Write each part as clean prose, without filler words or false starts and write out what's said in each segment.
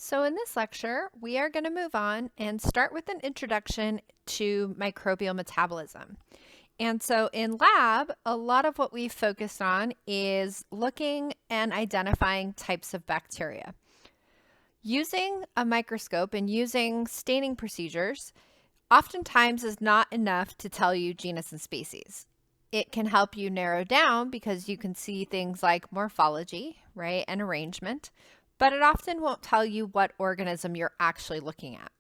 So in this lecture, we are going to move on and start with an introduction to microbial metabolism. And so in lab, a lot of what we've focused on is looking and identifying types of bacteria. Using a microscope and using staining procedures oftentimes is not enough to tell you genus and species. It can help you narrow down because you can see things like morphology, right, and arrangement, but it often won't tell you what organism you're actually looking at.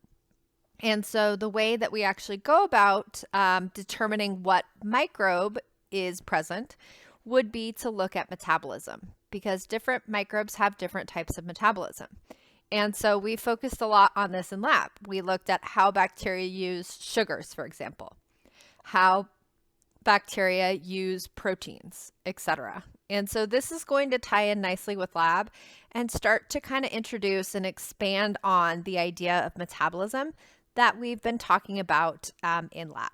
And so the way that we actually go about determining what microbe is present would be to look at metabolism, because different microbes have different types of metabolism. And so we focused a lot on this in lab. We looked at how bacteria use sugars, for example, how bacteria use proteins, etc. And so this is going to tie in nicely with lab and start to kind of introduce and expand on the idea of metabolism that we've been talking about in lab.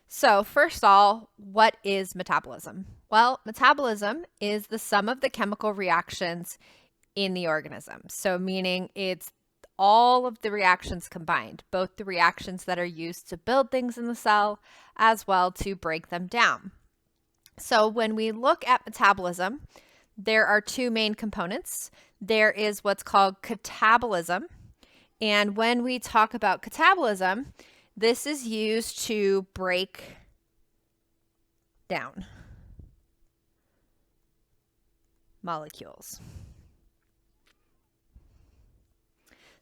So first of all, what is metabolism? Well, metabolism is the sum of the chemical reactions in the organism. So meaning it's all of the reactions combined, both the reactions that are used to build things in the cell as well to break them down. So when we look at metabolism, there are two main components. There is what's called catabolism. And when we talk about catabolism, this is used to break down molecules.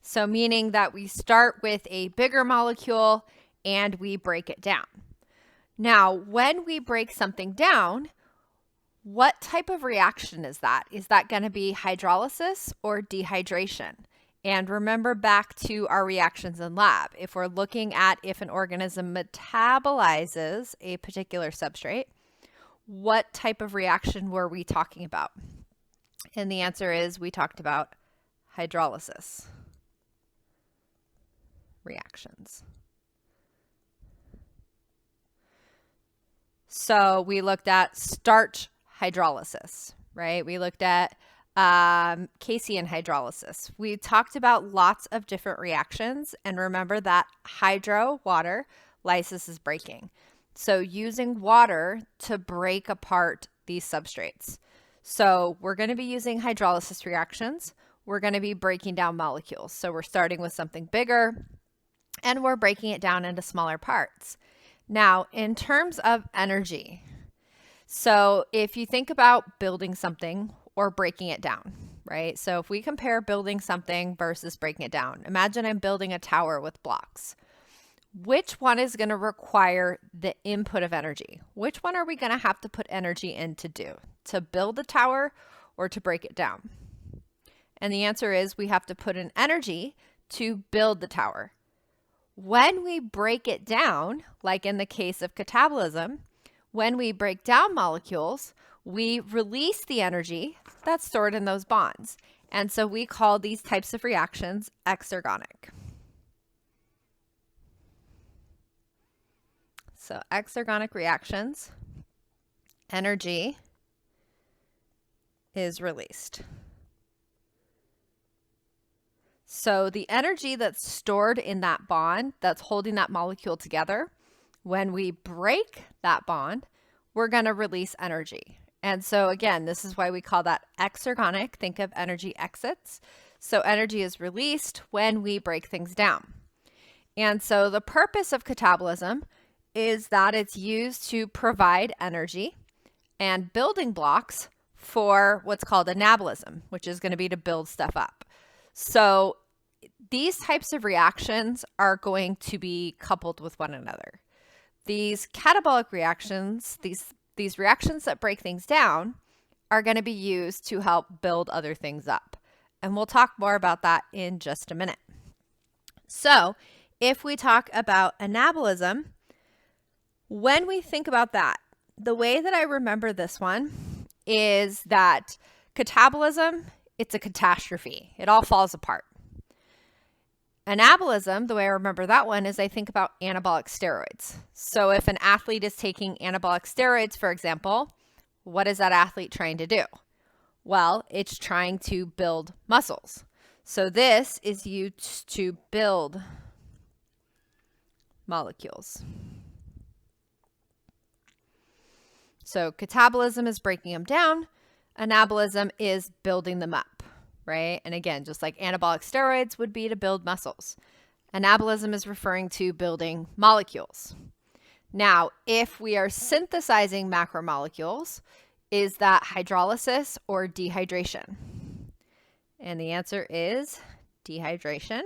So meaning that we start with a bigger molecule and we break it down. Now, when we break something down, what type of reaction is that? Is that going to be hydrolysis or dehydration? And remember back to our reactions in lab. If we're looking at if an organism metabolizes a particular substrate, what type of reaction were we talking about? And the answer is we talked about hydrolysis reactions. So we looked at starch hydrolysis, right? We looked at casein hydrolysis. We talked about lots of different reactions, and remember that hydro, water, lysis is breaking. So using water to break apart these substrates. So we're going to be using hydrolysis reactions. We're going to be breaking down molecules. So we're starting with something bigger and we're breaking it down into smaller parts. Now, in terms of energy, so if you think about building something or breaking it down, right? So if we compare building something versus breaking it down, imagine I'm building a tower with blocks. Which one is going to require the input of energy? Which one are we going to have to put energy in to do? To build the tower or to break it down? And the answer is we have to put in energy to build the tower. When we break it down, like in the case of catabolism, when we break down molecules, we release the energy that's stored in those bonds. And so we call these types of reactions exergonic. So exergonic reactions, energy is released. So the energy that's stored in that bond that's holding that molecule together, when we break that bond, we're going to release energy. And so again, this is why we call that exergonic. Think of energy exits. So energy is released when we break things down. And so the purpose of catabolism is that it's used to provide energy and building blocks for what's called anabolism, which is going to be to build stuff up. So these types of reactions are going to be coupled with one another. These catabolic reactions, these reactions that break things down, are going to be used to help build other things up. And we'll talk more about that in just a minute. So if we talk about anabolism, when we think about that, the way that I remember this one is that catabolism, it's a catastrophe. It all falls apart. Anabolism, the way I remember that one is I think about anabolic steroids. So if an athlete is taking anabolic steroids, for example, what is that athlete trying to do? Well, it's trying to build muscles. So this is used to build molecules. So catabolism is breaking them down. Anabolism is building them up, right? And again, just like anabolic steroids would be to build muscles, anabolism is referring to building molecules. Now, if we are synthesizing macromolecules, is that hydrolysis or dehydration? And the answer is dehydration.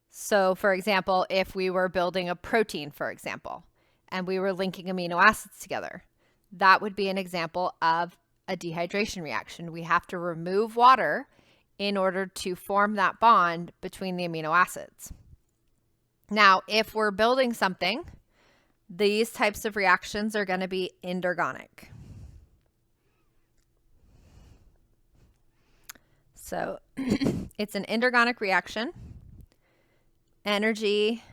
So, for example, if we were building a protein, for example, and we were linking amino acids together, that would be an example of a dehydration reaction. We have to remove water in order to form that bond between the amino acids. Now, if we're building something, these types of reactions are going to be endergonic. So it's an endergonic reaction. Energy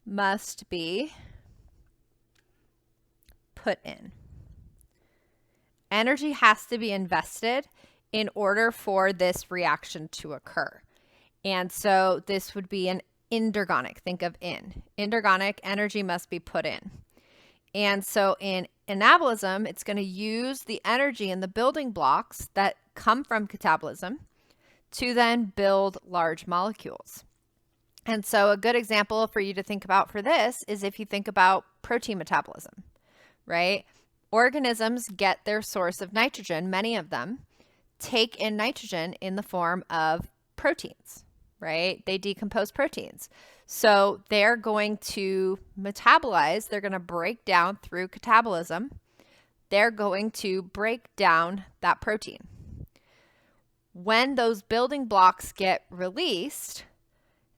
must be put in. Energy has to be invested in order for this reaction to occur. And so this would be an endergonic. Think of in. Endergonic, energy must be put in. And so in anabolism, it's going to use the energy and the building blocks that come from catabolism to then build large molecules. And so a good example for you to think about for this is if you think about protein metabolism, right? Organisms get their source of nitrogen, many of them take in nitrogen in the form of proteins, right? They decompose proteins. So they're going to metabolize, they're going to break down through catabolism. They're going to break down that protein. When those building blocks get released,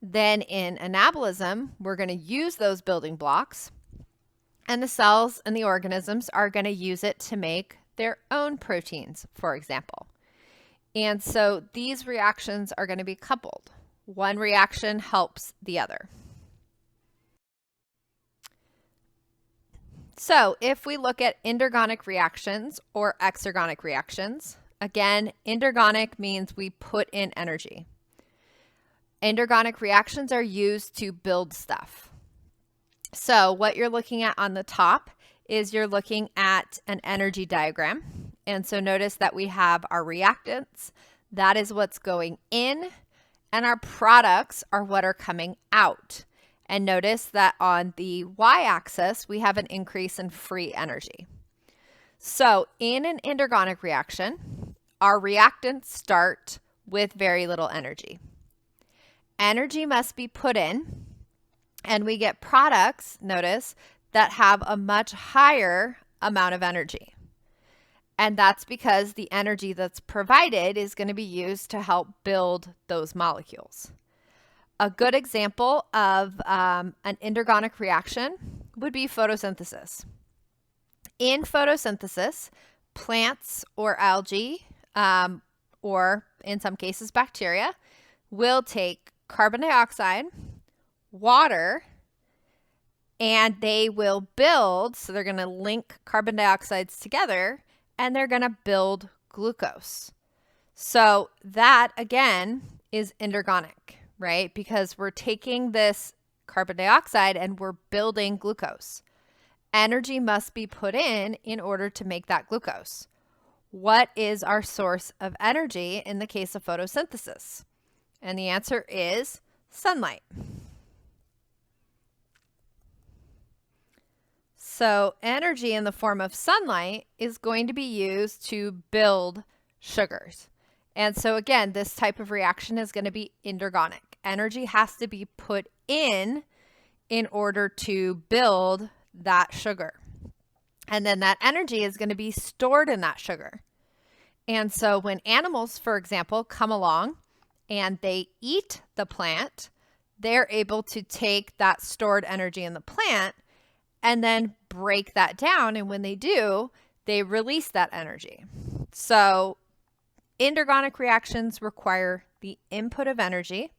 then in anabolism, we're going to use those building blocks, and the cells and the organisms are going to use it to make their own proteins, for example. And so these reactions are going to be coupled. One reaction helps the other. So if we look at endergonic reactions or exergonic reactions, again, endergonic means we put in energy. Endergonic reactions are used to build stuff. So what you're looking at on the top is you're looking at an energy diagram. And so notice that we have our reactants. That is what's going in, and our products are what are coming out. And notice that on the y-axis, we have an increase in free energy. So in an endergonic reaction, our reactants start with very little energy. Energy must be put in, and we get products, notice, that have a much higher amount of energy. And that's because the energy that's provided is going to be used to help build those molecules. A good example of an endergonic reaction would be photosynthesis. In photosynthesis, plants or algae, or in some cases bacteria, will take carbon dioxide, water, and they will build, so they're going to link carbon dioxides together, and they're going to build glucose. So that, again, is endergonic, right? Because we're taking this carbon dioxide and we're building glucose. Energy must be put in order to make that glucose. What is our source of energy in the case of photosynthesis? And the answer is sunlight. So energy in the form of sunlight is going to be used to build sugars. And so again, this type of reaction is going to be endergonic. Energy has to be put in order to build that sugar. And then that energy is going to be stored in that sugar. And so when animals, for example, come along and they eat the plant, they're able to take that stored energy in the plant and then break that down. And when they do, they release that energy. So endergonic reactions require the input of energy.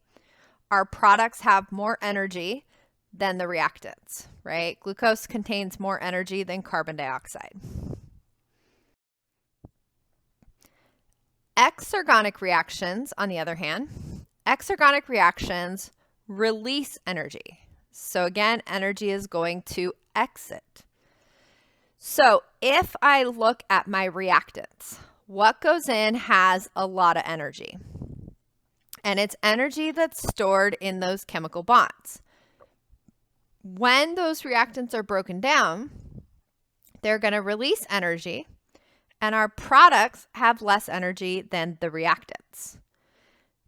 Our products have more energy than the reactants, right? Glucose contains more energy than carbon dioxide. Exergonic reactions, on the other hand, exergonic reactions release energy. So again, energy is going to exit. So if I look at my reactants, what goes in has a lot of energy. And it's energy that's stored in those chemical bonds. When those reactants are broken down, they're going to release energy, and our products have less energy than the reactants.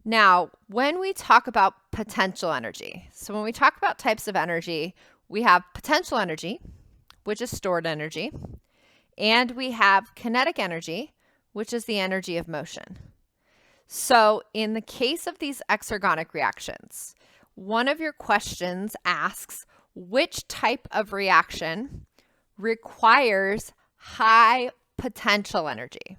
Now, when we talk about potential energy, so when we talk about types of energy, we have potential energy, which is stored energy, and we have kinetic energy, which is the energy of motion. So in the case of these exergonic reactions, one of your questions asks which type of reaction requires high potential energy.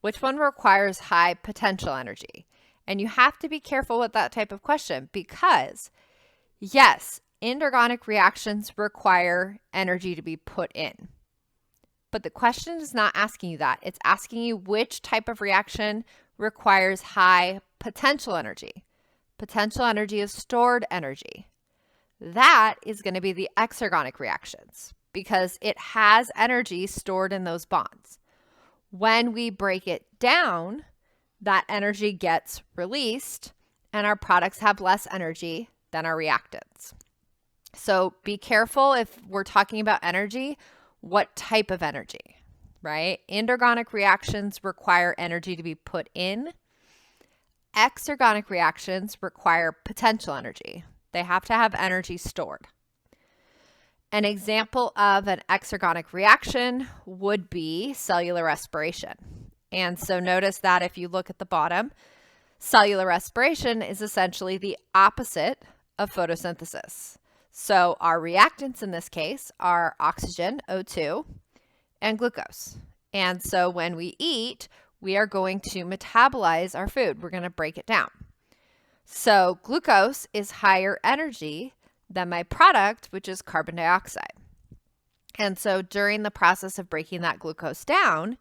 Which one requires high potential energy? And you have to be careful with that type of question because, yes, endergonic reactions require energy to be put in. But the question is not asking you that. It's asking you which type of reaction requires high potential energy. Potential energy is stored energy. That is going to be the exergonic reactions because it has energy stored in those bonds. When we break it down, that energy gets released and our products have less energy than our reactants. So be careful if we're talking about energy, what type of energy, right? Endergonic reactions require energy to be put in. Exergonic reactions require potential energy. They have to have energy stored. An example of an exergonic reaction would be cellular respiration. And so notice that if you look at the bottom, cellular respiration is essentially the opposite of photosynthesis. So our reactants in this case are oxygen, O2, and glucose. And so when we eat, we are going to metabolize our food. We're going to break it down. So glucose is higher energy than my product, which is carbon dioxide. And so during the process of breaking that glucose down,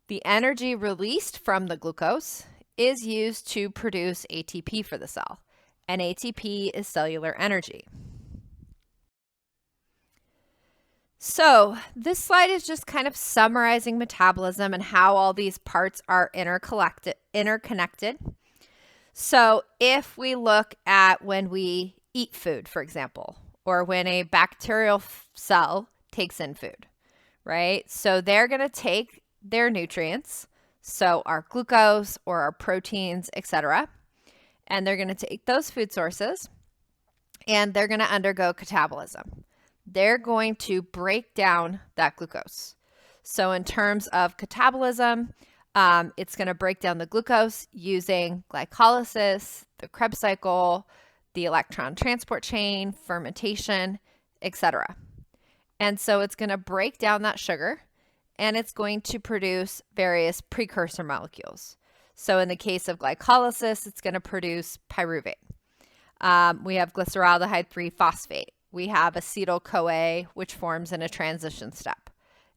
the energy released from the glucose is used to produce ATP for the cell. And ATP is cellular energy. So this slide is just kind of summarizing metabolism and how all these parts are interconnected. So if we look at when we eat food, for example, or when a bacterial cell takes in food, right? So they're going to take their nutrients, so our glucose or our proteins, etc., and they're going to take those food sources and they're going to undergo catabolism. They're going to break down that glucose. So in terms of catabolism, it's going to break down the glucose using glycolysis, the Krebs cycle, the electron transport chain, fermentation, etc. And so it's going to break down that sugar and it's going to produce various precursor molecules. So in the case of glycolysis, it's going to produce pyruvate. We have glyceraldehyde 3-phosphate. We have acetyl-CoA, which forms in a transition step,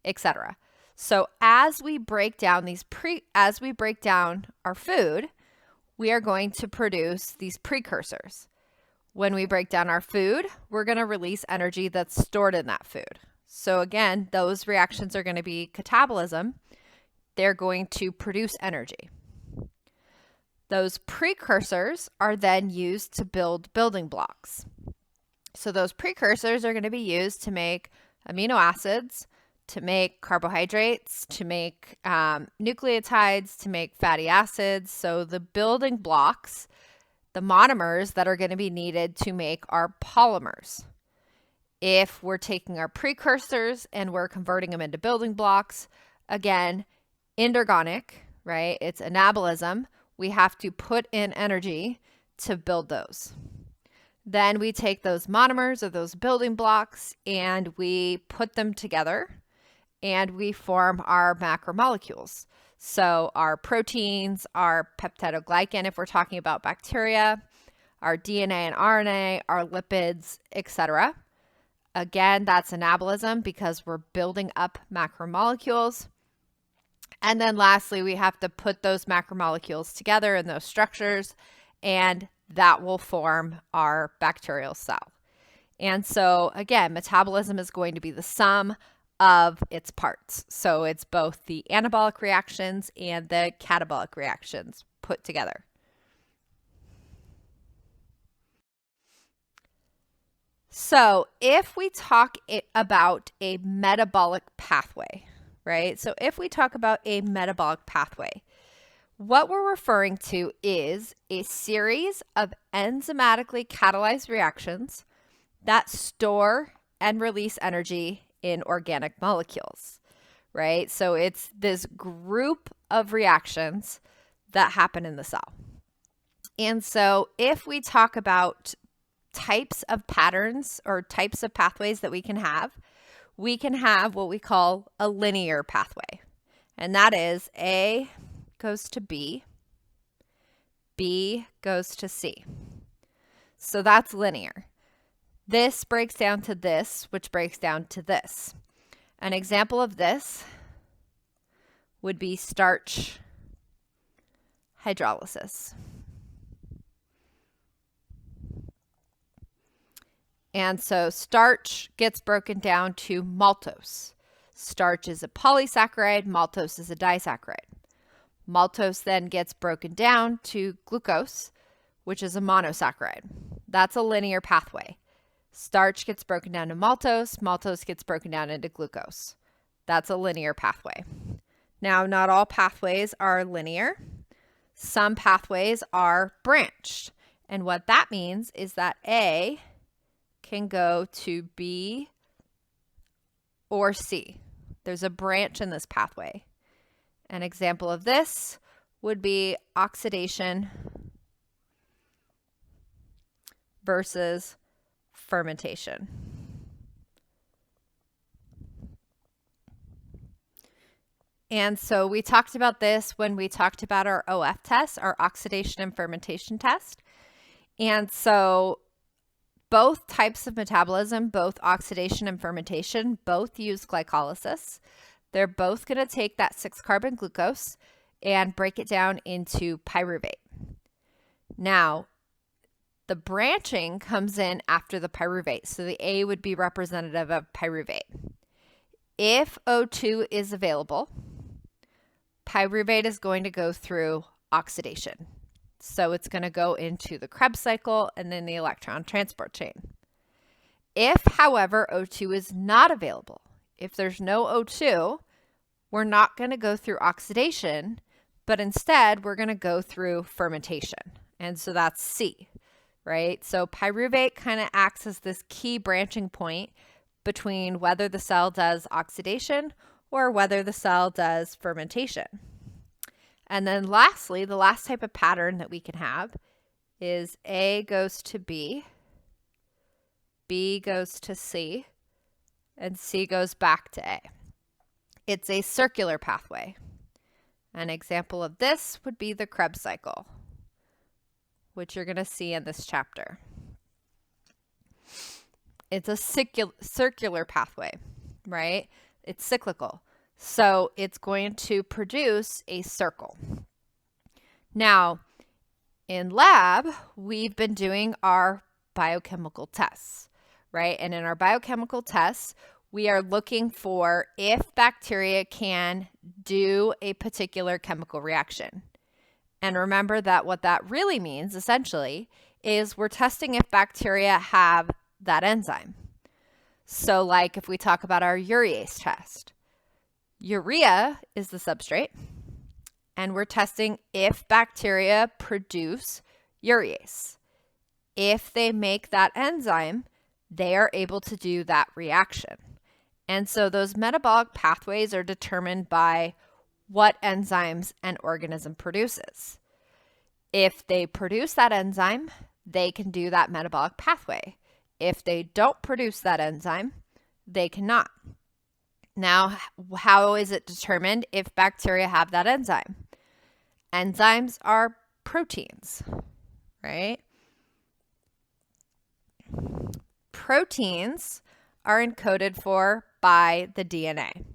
etc. So as we break down our food, we are going to produce these precursors. When we break down our food, we're going to release energy that's stored in that food. So again, those reactions are going to be catabolism. They're going to produce energy. Those precursors are then used to build building blocks. So those precursors are going to be used to make amino acids, to make carbohydrates, to make nucleotides, to make fatty acids. So the building blocks, the monomers that are going to be needed to make our polymers. If we're taking our precursors and we're converting them into building blocks, again, endergonic, right? It's anabolism. We have to put in energy to build those. Then we take those monomers or those building blocks and we put them together and we form our macromolecules. So our proteins, our peptidoglycan, if we're talking about bacteria, our DNA and RNA, our lipids, etc. Again, that's anabolism because we're building up macromolecules. And then lastly, we have to put those macromolecules together in those structures, and that will form our bacterial cell. And so again, metabolism is going to be the sum of its parts. So it's both the anabolic reactions and the catabolic reactions put together. So if we talk about a metabolic pathway, right? So if we talk about a metabolic pathway, what we're referring to is a series of enzymatically catalyzed reactions that store and release energy in organic molecules, right? So it's this group of reactions that happen in the cell. And so if we talk about types of patterns or types of pathways that we can have what we call a linear pathway. And that is A goes to B, B goes to C. So that's linear. This breaks down to this, which breaks down to this. An example of this would be starch hydrolysis. And so starch gets broken down to maltose. Starch is a polysaccharide, maltose is a disaccharide. Maltose then gets broken down to glucose, which is a monosaccharide. That's a linear pathway. Starch gets broken down to maltose, maltose gets broken down into glucose. That's a linear pathway. Now, not all pathways are linear. Some pathways are branched. And what that means is that A can go to B or C. There's a branch in this pathway. An example of this would be oxidation versus fermentation. And so we talked about this when we talked about our OF test, our oxidation and fermentation test. And so both types of metabolism, both oxidation and fermentation, both use glycolysis. They're both going to take that 6-carbon glucose and break it down into pyruvate. Now, the branching comes in after the pyruvate. So the A would be representative of pyruvate. If O2 is available, pyruvate is going to go through oxidation. So it's going to go into the Krebs cycle and then the electron transport chain. If, however, O2 is not available, if there's no O2, we're not going to go through oxidation, but instead we're going to go through fermentation. And so that's C, right? So pyruvate kind of acts as this key branching point between whether the cell does oxidation or whether the cell does fermentation. And then lastly, the last type of pattern that we can have is A goes to B, B goes to C, and C goes back to A. It's a circular pathway. An example of this would be the Krebs cycle, which you're going to see in this chapter. It's a circular pathway, right? It's cyclical. So it's going to produce a circle. Now, in lab, we've been doing our biochemical tests, right? And in our biochemical tests, we are looking for if bacteria can do a particular chemical reaction. And remember that what that really means, essentially, is we're testing if bacteria have that enzyme. So like if we talk about our urease test, urea is the substrate, and we're testing if bacteria produce urease. If they make that enzyme, they are able to do that reaction. And so those metabolic pathways are determined by what enzymes an organism produces. If they produce that enzyme, they can do that metabolic pathway. If they don't produce that enzyme, they cannot. Now, how is it determined if bacteria have that enzyme? Enzymes are proteins, right? proteins are encoded for by the DNA.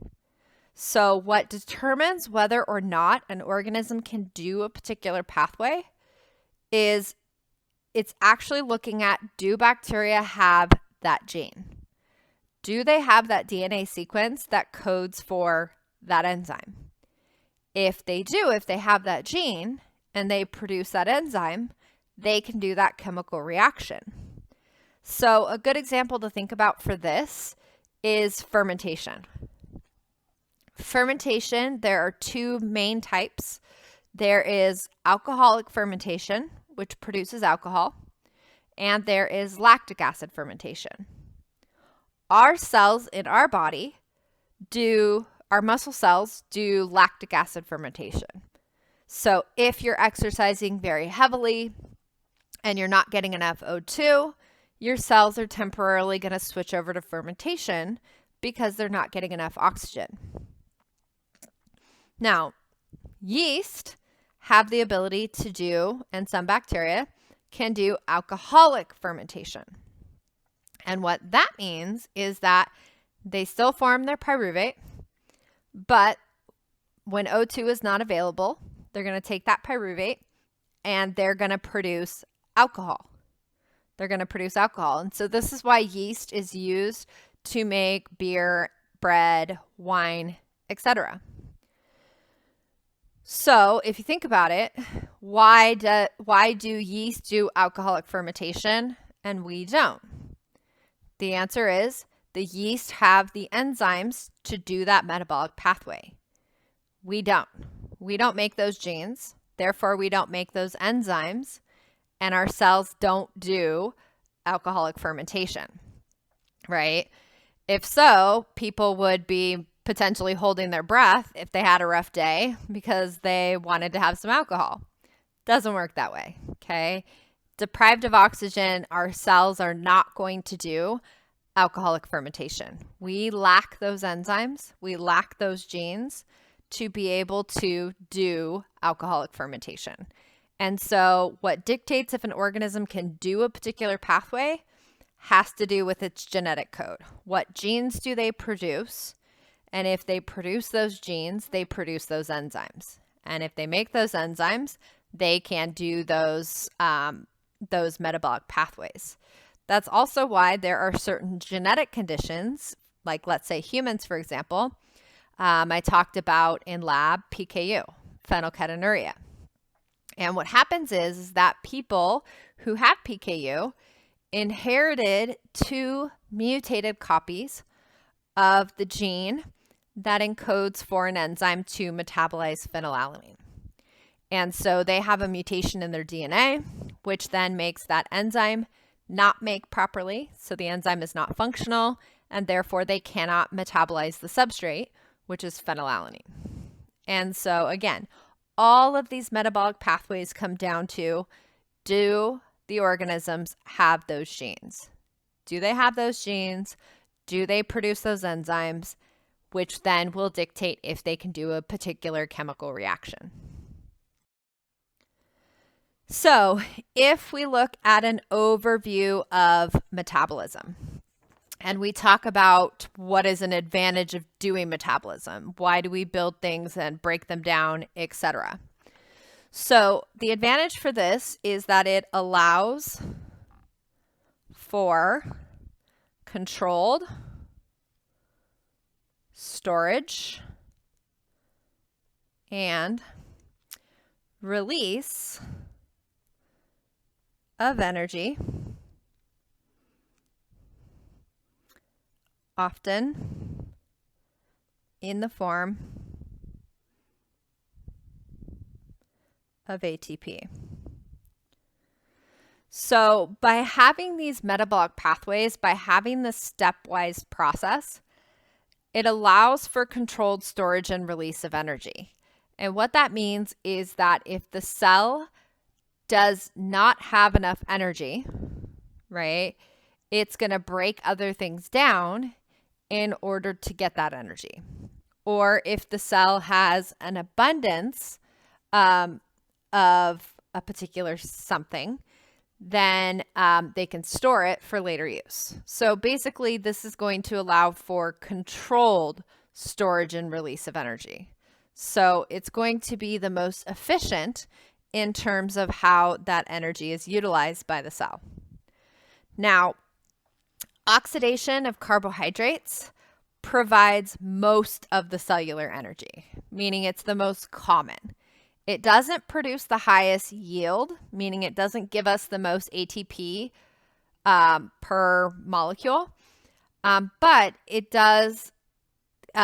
So what determines whether or not an organism can do a particular pathway is it's actually looking at, do bacteria have that gene? Do they have that DNA sequence that codes for that enzyme? If they do, if they have that gene and they produce that enzyme, they can do that chemical reaction. So a good example to think about for this is fermentation. Fermentation, there are two main types. There is alcoholic fermentation, which produces alcohol, and there is lactic acid fermentation. Our cells in our body our muscle cells do lactic acid fermentation. So if you're exercising very heavily and you're not getting enough O2, your cells are temporarily going to switch over to fermentation because they're not getting enough oxygen. Now, yeast have the ability to do, and some bacteria can do, alcoholic fermentation. And what that means is that they still form their pyruvate, but when O2 is not available, they're going to take that pyruvate and they're going to produce alcohol. They're going to produce alcohol. And so this is why yeast is used to make beer, bread, wine, etc. So if you think about it, why do yeast do alcoholic fermentation and we don't? The answer is the yeast have the enzymes to do that metabolic pathway. We don't. We don't make those genes. Therefore, we don't make those enzymes, and our cells don't do alcoholic fermentation, right? If so, people would be potentially holding their breath if they had a rough day because they wanted to have some alcohol. Doesn't work that way, okay? Deprived of oxygen, our cells are not going to do alcoholic fermentation. We lack those enzymes, we lack those genes to be able to do alcoholic fermentation. And so what dictates if an organism can do a particular pathway has to do with its genetic code. What genes do they produce? And if they produce those genes, they produce those enzymes. And if they make those enzymes, they can do those metabolic pathways. That's also why there are certain genetic conditions, like let's say humans, for example. I talked about in lab PKU, phenylketonuria. And what happens is that people who have PKU inherited two mutated copies of the gene that encodes for an enzyme to metabolize phenylalanine. And so they have a mutation in their DNA, which then makes that enzyme not make properly. So the enzyme is not functional, and therefore they cannot metabolize the substrate, which is phenylalanine. And so again, all of these metabolic pathways come down to, do the organisms have those genes? Do they have those genes? Do they produce those enzymes, which then will dictate if they can do a particular chemical reaction? So if we look at an overview of metabolism, and we talk about what is an advantage of doing metabolism, why do we build things and break them down, etc. So the advantage for this is that it allows for controlled storage and release of energy, often in the form of ATP. So by having these metabolic pathways, by having this stepwise process, it allows for controlled storage and release of energy. And what that means is that if the cell does not have enough energy, right, it's going to break other things down in order to get that energy. Or if the cell has an abundance of a particular something, then they can store it for later use. So basically, this is going to allow for controlled storage and release of energy. So it's going to be the most efficient in terms of how that energy is utilized by the cell. Now, oxidation of carbohydrates provides most of the cellular energy, meaning it's the most common. It doesn't produce the highest yield, meaning it doesn't give us the most ATP per molecule, but it does.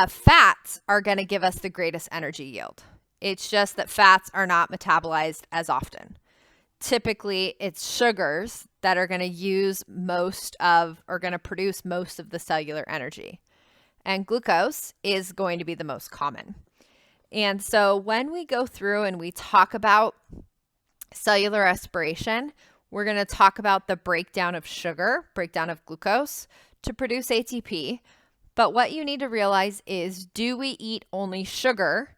Fats are going to give us the greatest energy yield. It's just that fats are not metabolized as often. Typically, it's sugars that are going to use most of, or going to produce most of the cellular energy. And glucose is going to be the most common. And so when we go through and we talk about cellular respiration, we're going to talk about the breakdown of sugar, breakdown of glucose to produce ATP. But what you need to realize is, do we eat only sugar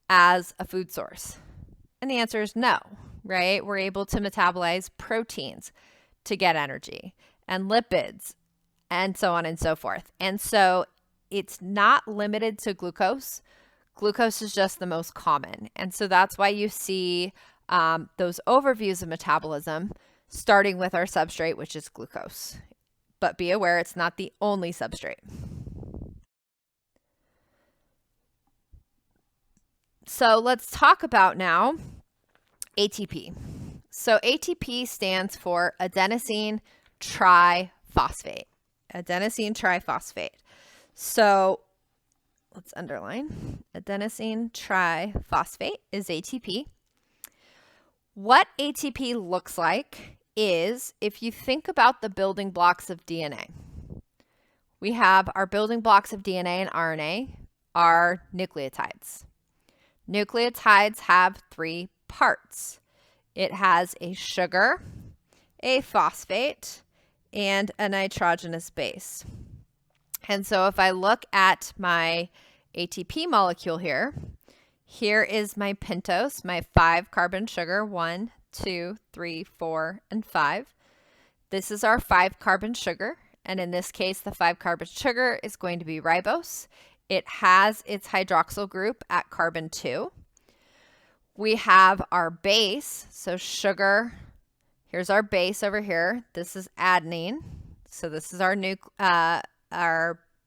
as a food source? And the answer is no, right? We're able to metabolize proteins to get energy and lipids and so on and so forth. And so it's not limited to glucose. Glucose is just the most common. And so that's why you see those overviews of metabolism starting with our substrate, which is glucose. But be aware, it's not the only substrate. So let's talk about now ATP. So ATP stands for adenosine triphosphate. Adenosine triphosphate. So let's underline. Adenosine triphosphate is ATP. What ATP looks like is, if you think about the building blocks of DNA, we have our building blocks of DNA and RNA are nucleotides. Nucleotides have three parts. It has a sugar, a phosphate, and a nitrogenous base. And so if I look at my ATP molecule here, here is my pentose, my 5-carbon sugar, 1, 2, 3, 4, and 5. This is our 5-carbon sugar. And in this case, the 5-carbon sugar is going to be ribose. It has its hydroxyl group at carbon 2. We have our base, so sugar. Here's our base over here. This is adenine. So this is our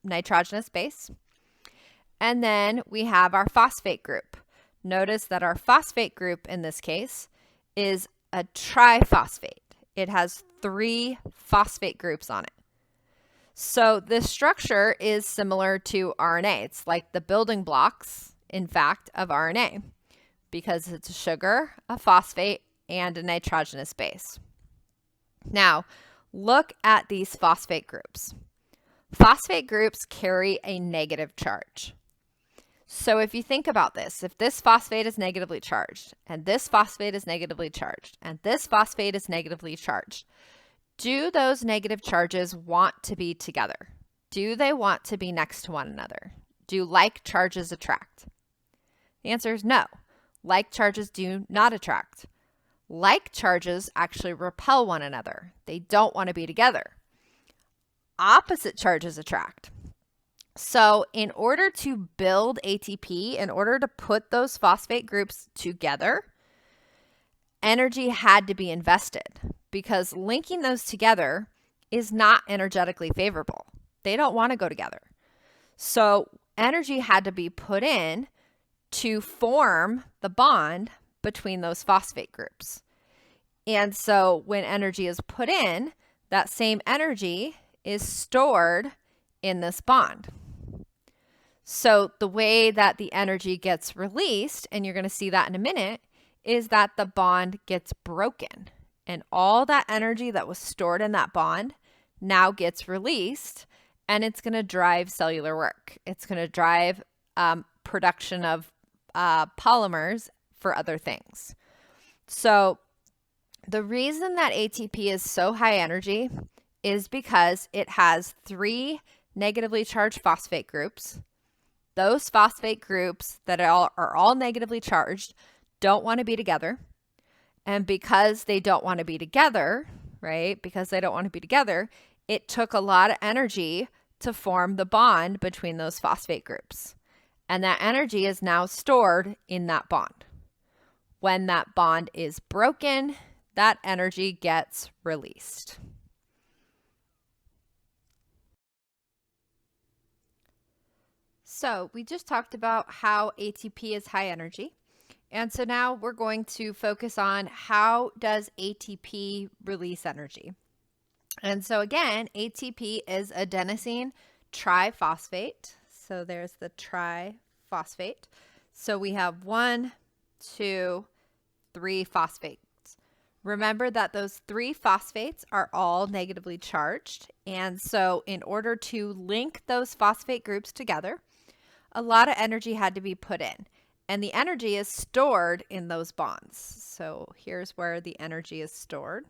nitrogenous base. And then we have our phosphate group. Notice that our phosphate group in this case is a triphosphate. It has 3 phosphate groups on it. So this structure is similar to RNA. It's like the building blocks, in fact, of RNA, because it's a sugar, a phosphate, and a nitrogenous base. Now, look at these phosphate groups. Phosphate groups carry a negative charge. So if you think about this, if this phosphate is negatively charged, and this phosphate is negatively charged, and this phosphate is negatively charged, do those negative charges want to be together? Do they want to be next to one another? Do like charges attract? The answer is no. Like charges do not attract. Like charges actually repel one another. They don't want to be together. Opposite charges attract. So in order to build ATP, in order to put those phosphate groups together, energy had to be invested, because linking those together is not energetically favorable. They don't want to go together. So energy had to be put in to form the bond between those phosphate groups. And so when energy is put in, that same energy is stored in this bond. So the way that the energy gets released, and you're going to see that in a minute, is that the bond gets broken. And all that energy that was stored in that bond now gets released, and it's going to drive cellular work. It's going to drive production of polymers for other things. So the reason that ATP is so high energy is because it has 3 negatively charged phosphate groups. Those phosphate groups that are all negatively charged don't want to be together. And because they don't want to be together, right? Because they don't want to be together. It took a lot of energy to form the bond between those phosphate groups. And that energy is now stored in that bond. When that bond is broken, that energy gets released. So we just talked about how ATP is high energy. And so now we're going to focus on how does ATP release energy. And so again, ATP is adenosine triphosphate. So there's the triphosphate. So we have 1, 2, 3 phosphates. Remember that those 3 phosphates are all negatively charged. And so in order to link those phosphate groups together, a lot of energy had to be put in. And the energy is stored in those bonds. So here's where the energy is stored.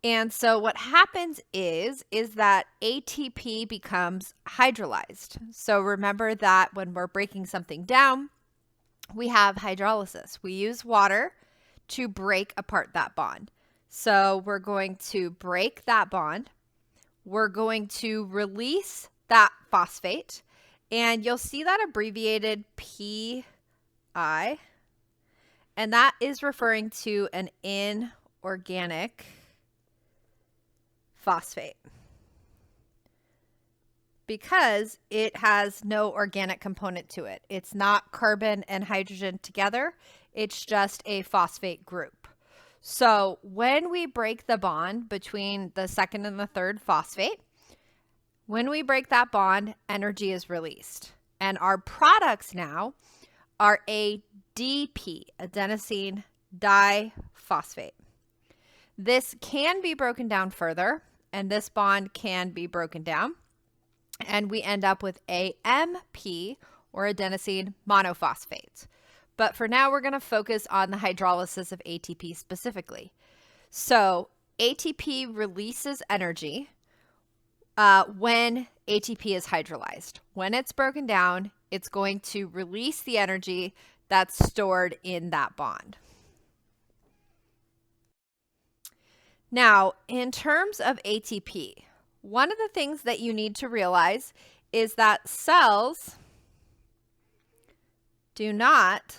And so what happens is that ATP becomes hydrolyzed. So remember that when we're breaking something down, we have hydrolysis. We use water to break apart that bond. So we're going to break that bond. We're going to release that phosphate. And you'll see that abbreviated PI. And that is referring to an inorganic phosphate because it has no organic component to it. It's not carbon and hydrogen together. It's just a phosphate group. So when we break the bond between the second and the third phosphate, when we break that bond, energy is released. And our products now are ADP, adenosine diphosphate. This can be broken down further, and this bond can be broken down. And we end up with AMP, or adenosine monophosphate. But for now, we're going to focus on the hydrolysis of ATP specifically. So ATP releases energy when ATP is hydrolyzed. When it's broken down, it's going to release the energy that's stored in that bond. Now, in terms of ATP, one of the things that you need to realize is that cells do not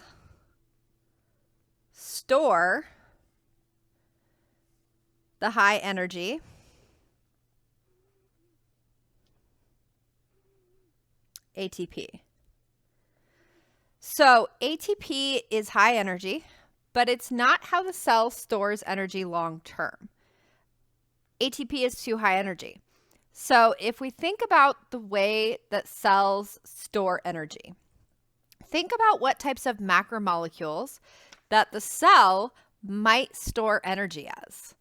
store the high energy ATP. So ATP is high energy, but it's not how the cell stores energy long term. ATP is too high energy. So if we think about the way that cells store energy, think about what types of macromolecules that the cell might store energy as.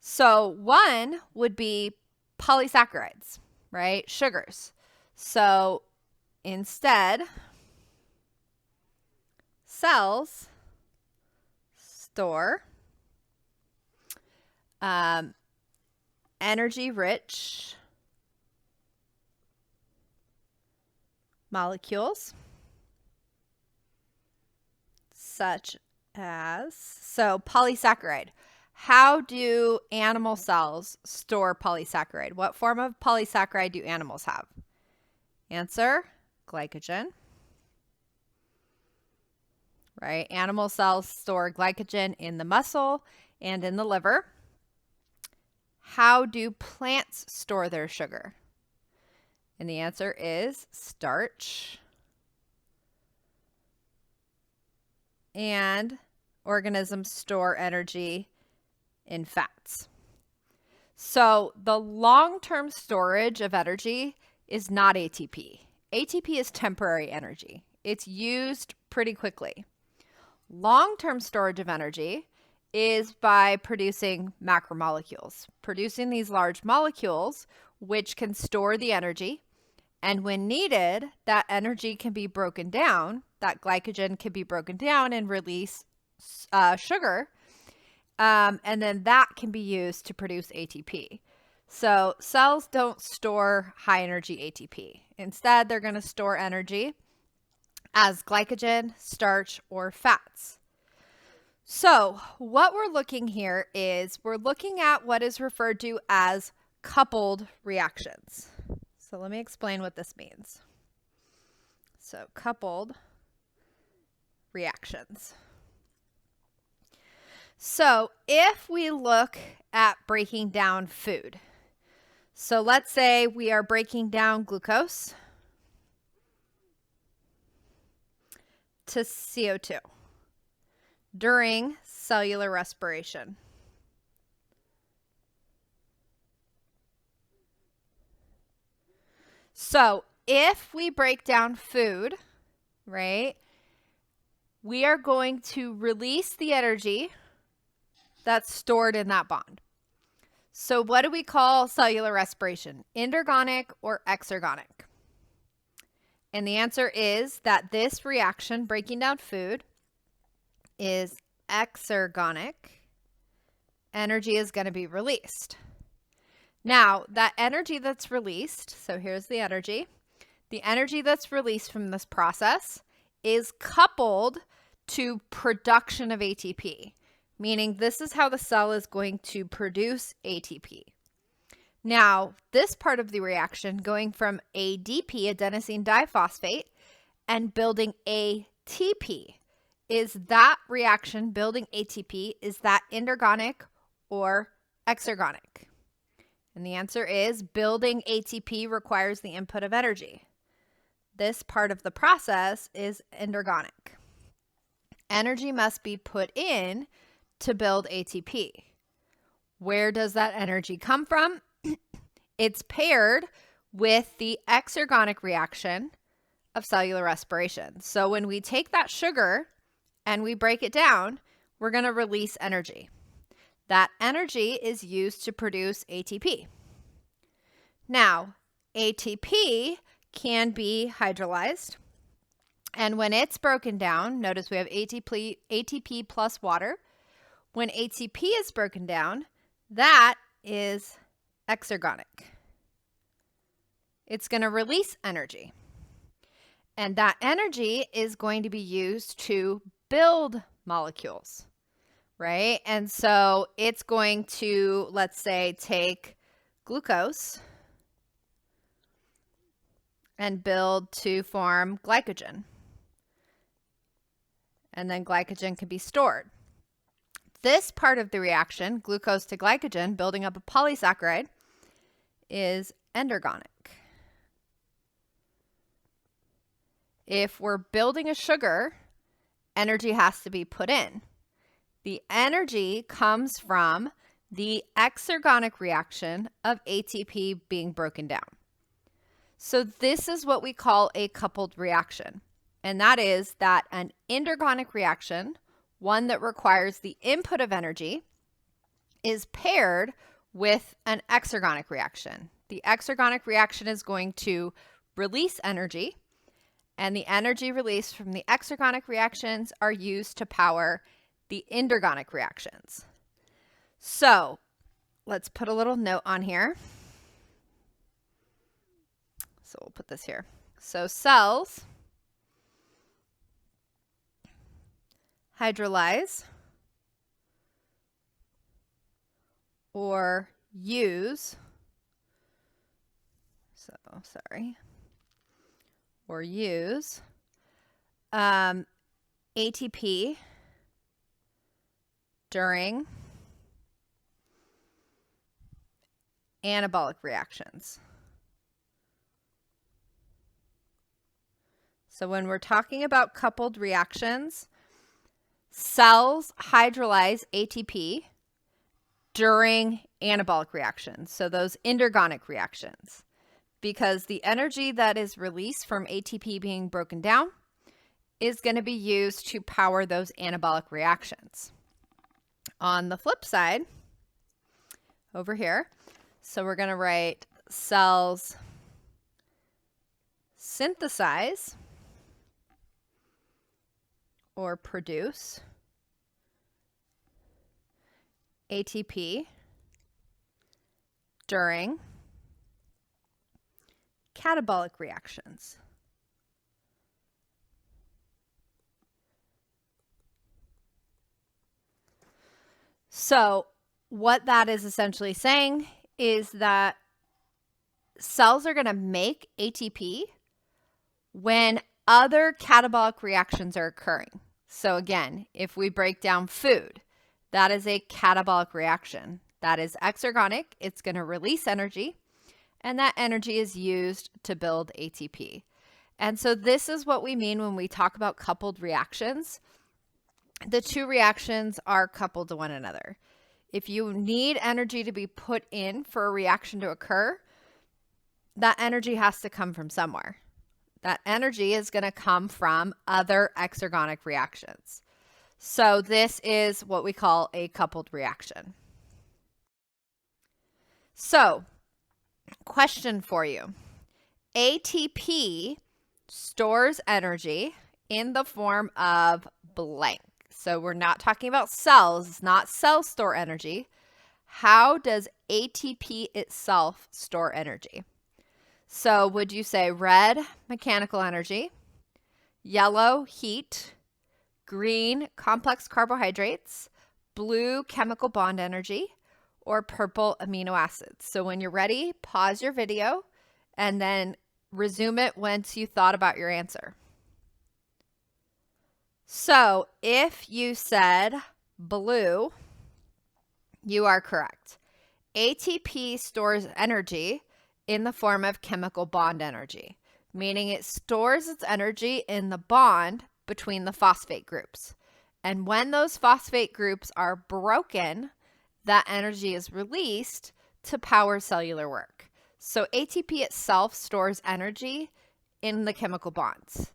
So one would be polysaccharides, right? Sugars. So instead, cells store energy-rich molecules such as, so polysaccharide. How do animal cells store polysaccharide? What form of polysaccharide do animals have? Answer, glycogen. Right? Animal cells store glycogen in the muscle and in the liver. How do plants store their sugar? And the answer is starch. And organisms store energy in fats. So the long-term storage of energy is not ATP. ATP is temporary energy. It's used pretty quickly. Long-term storage of energy is by producing macromolecules, producing these large molecules which can store the energy. And when needed, that energy can be broken down, that glycogen can be broken down and release sugar. And then that can be used to produce ATP. So cells don't store high energy ATP. Instead, they're going to store energy as glycogen, starch, or fats. So what we're looking here is we're looking at what is referred to as coupled reactions. So let me explain what this means. So coupled reactions. So if we look at breaking down food, so let's say we are breaking down glucose to CO2 during cellular respiration. So if we break down food, right, we are going to release the energy that's stored in that bond. So what do we call cellular respiration? Endergonic or exergonic? And the answer is that this reaction, breaking down food, is exergonic. Energy is going to be released. Now, that energy that's released, so here's the energy that's released from this process is coupled to production of ATP, meaning this is how the cell is going to produce ATP. Now, this part of the reaction, going from ADP, adenosine diphosphate, and building ATP, is that reaction, building ATP, is that endergonic or exergonic? And the answer is building ATP requires the input of energy. This part of the process is endergonic. Energy must be put in to build ATP. Where does that energy come from? It's paired with the exergonic reaction of cellular respiration. So when we take that sugar and we break it down, we're going to release energy. That energy is used to produce ATP. Now, ATP can be hydrolyzed. And when it's broken down, notice we have ATP plus water. When ATP is broken down, that is exergonic. It's going to release energy. And that energy is going to be used to build molecules, right? And so it's going to, let's say, take glucose and build to form glycogen. And then glycogen can be stored. This part of the reaction, glucose to glycogen, building up a polysaccharide, is endergonic. If we're building a sugar, energy has to be put in. The energy comes from the exergonic reaction of ATP being broken down. So this is what we call a coupled reaction. And that is that an endergonic reaction, one that requires the input of energy, is paired with an exergonic reaction. The exergonic reaction is going to release energy, and the energy released from the exergonic reactions are used to power the endergonic reactions. So let's put a little note on here. So we'll put this here. So cells hydrolyze or use, ATP during anabolic reactions. So when we're talking about coupled reactions, cells hydrolyze ATP during anabolic reactions, so those endergonic reactions, because the energy that is released from ATP being broken down is going to be used to power those anabolic reactions. On the flip side, over here, so we're going to write cells synthesize or produce ATP during catabolic reactions. So what that is essentially saying is that cells are going to make ATP when other catabolic reactions are occurring. So again, if we break down food, that is a catabolic reaction. That is exergonic. It's going to release energy, and that energy is used to build ATP. And so this is what we mean when we talk about coupled reactions. The two reactions are coupled to one another. If you need energy to be put in for a reaction to occur, that energy has to come from somewhere. That energy is going to come from other exergonic reactions. So this is what we call a coupled reaction. So, question for you. ATP stores energy in the form of blank. So we're not talking about cells. It's not cells store energy. How does ATP itself store energy? So would you say red, mechanical energy, yellow, heat, green, complex carbohydrates, blue, chemical bond energy, or purple, amino acids? So when you're ready, pause your video and then resume it once you thought about your answer. So if you said blue, you are correct. ATP stores energy in the form of chemical bond energy, meaning it stores its energy in the bond between the phosphate groups. And when those phosphate groups are broken, that energy is released to power cellular work. So ATP itself stores energy in the chemical bonds.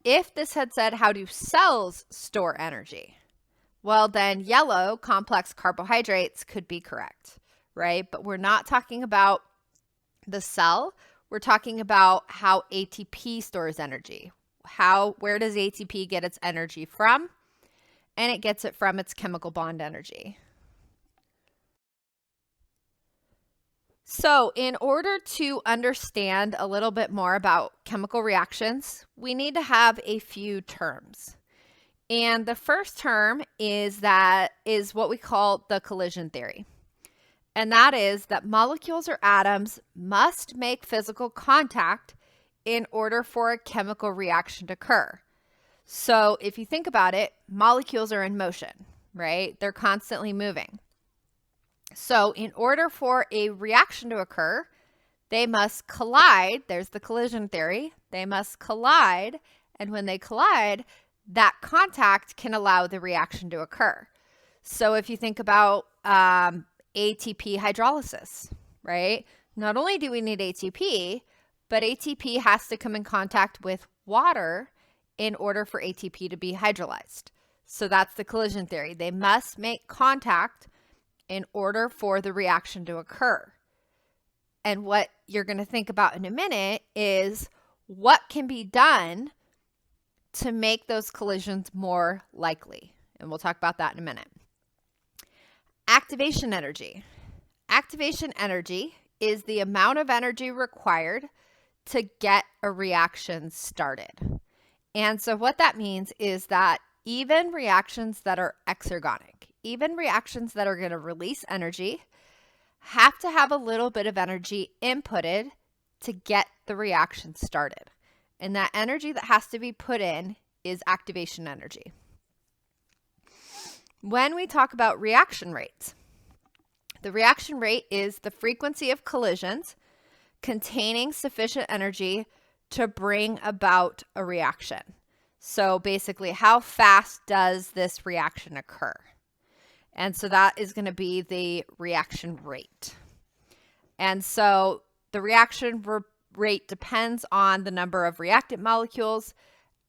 If this had said, how do cells store energy? Well, then yellow, complex carbohydrates could be correct, right? But we're not talking about the cell. We're talking about how ATP stores energy. Where does ATP get its energy from? And it gets it from its chemical bond energy. So in order to understand a little bit more about chemical reactions, we need to have a few terms. And the first term is what we call the collision theory. And that is that molecules or atoms must make physical contact in order for a chemical reaction to occur. So if you think about it, molecules are in motion, right? They're constantly moving. So in order for a reaction to occur, they must collide. There's the collision theory. They must collide. And when they collide, that contact can allow the reaction to occur. So if you think about ATP hydrolysis, right? Not only do we need ATP, but ATP has to come in contact with water in order for ATP to be hydrolyzed. So that's the collision theory. They must make contact in order for the reaction to occur. And what you're going to think about in a minute is what can be done to make those collisions more likely. And we'll talk about that in a minute. Activation energy. Activation energy is the amount of energy required to get a reaction started. And so what that means is that even reactions that are exergonic, even reactions that are going to release energy, have to have a little bit of energy inputted to get the reaction started. And that energy that has to be put in is activation energy. When we talk about reaction rates, the reaction rate is the frequency of collisions containing sufficient energy to bring about a reaction. So basically, how fast does this reaction occur? And so that is going to be the reaction rate. And so the reaction rate depends on the number of reactant molecules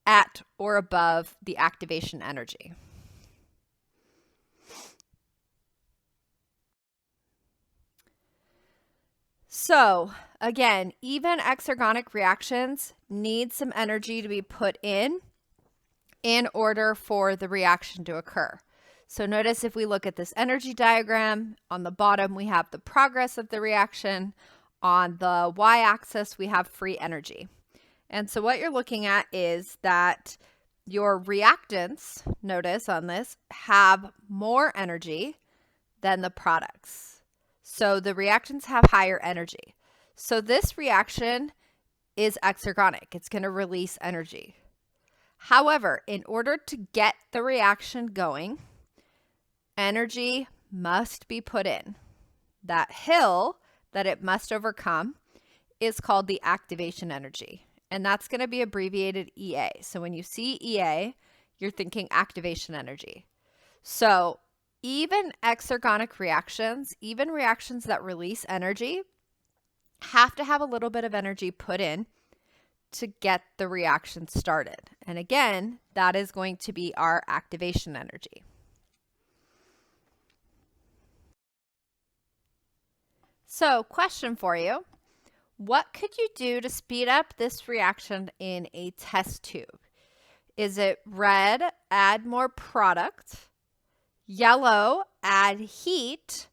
at or above the activation energy. So again, even exergonic reactions need some energy to be put in order for the reaction to occur. So notice if we look at this energy diagram, on the bottom we have the progress of the reaction. On the y-axis we have free energy. And so what you're looking at is that your reactants, notice on this, have more energy than the products. So the reactants have higher energy. So this reaction is exergonic. It's going to release energy. However, in order to get the reaction going, energy must be put in. That hill that it must overcome is called the activation energy, and that's going to be abbreviated EA. So when you see EA, you're thinking activation energy. So even exergonic reactions, even reactions that release energy, have to have a little bit of energy put in to get the reaction started. And again, that is going to be our activation energy. So, question for you. What could you do to speed up this reaction in a test tube? Is it red, add more product, yellow, add heat,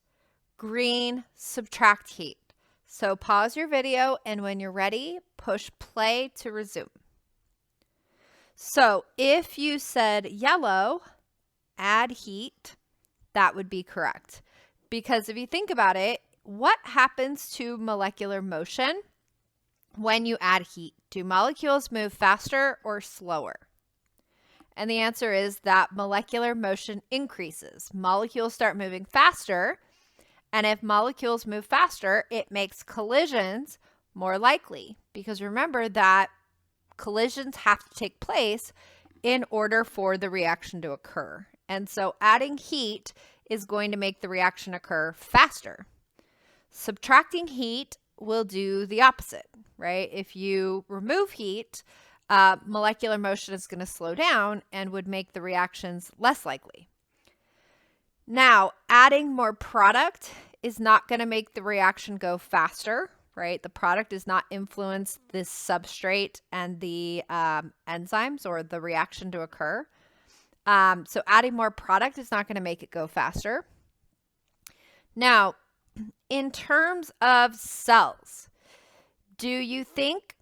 green, subtract heat? So pause your video, and when you're ready, push play to resume. So if you said yellow, add heat, that would be correct. Because if you think about it, what happens to molecular motion when you add heat? Do molecules move faster or slower? And the answer is that molecular motion increases. Molecules start moving faster, and if molecules move faster, it makes collisions more likely, because remember that collisions have to take place in order for the reaction to occur. And so adding heat is going to make the reaction occur faster. Subtracting heat will do the opposite, right? If you remove heat, molecular motion is going to slow down and would make the reactions less likely. Now, adding more product is not going to make the reaction go faster, right? The product does not influence this substrate and the enzymes or the reaction to occur. So adding more product is not going to make it go faster. Now, in terms of cells, do you think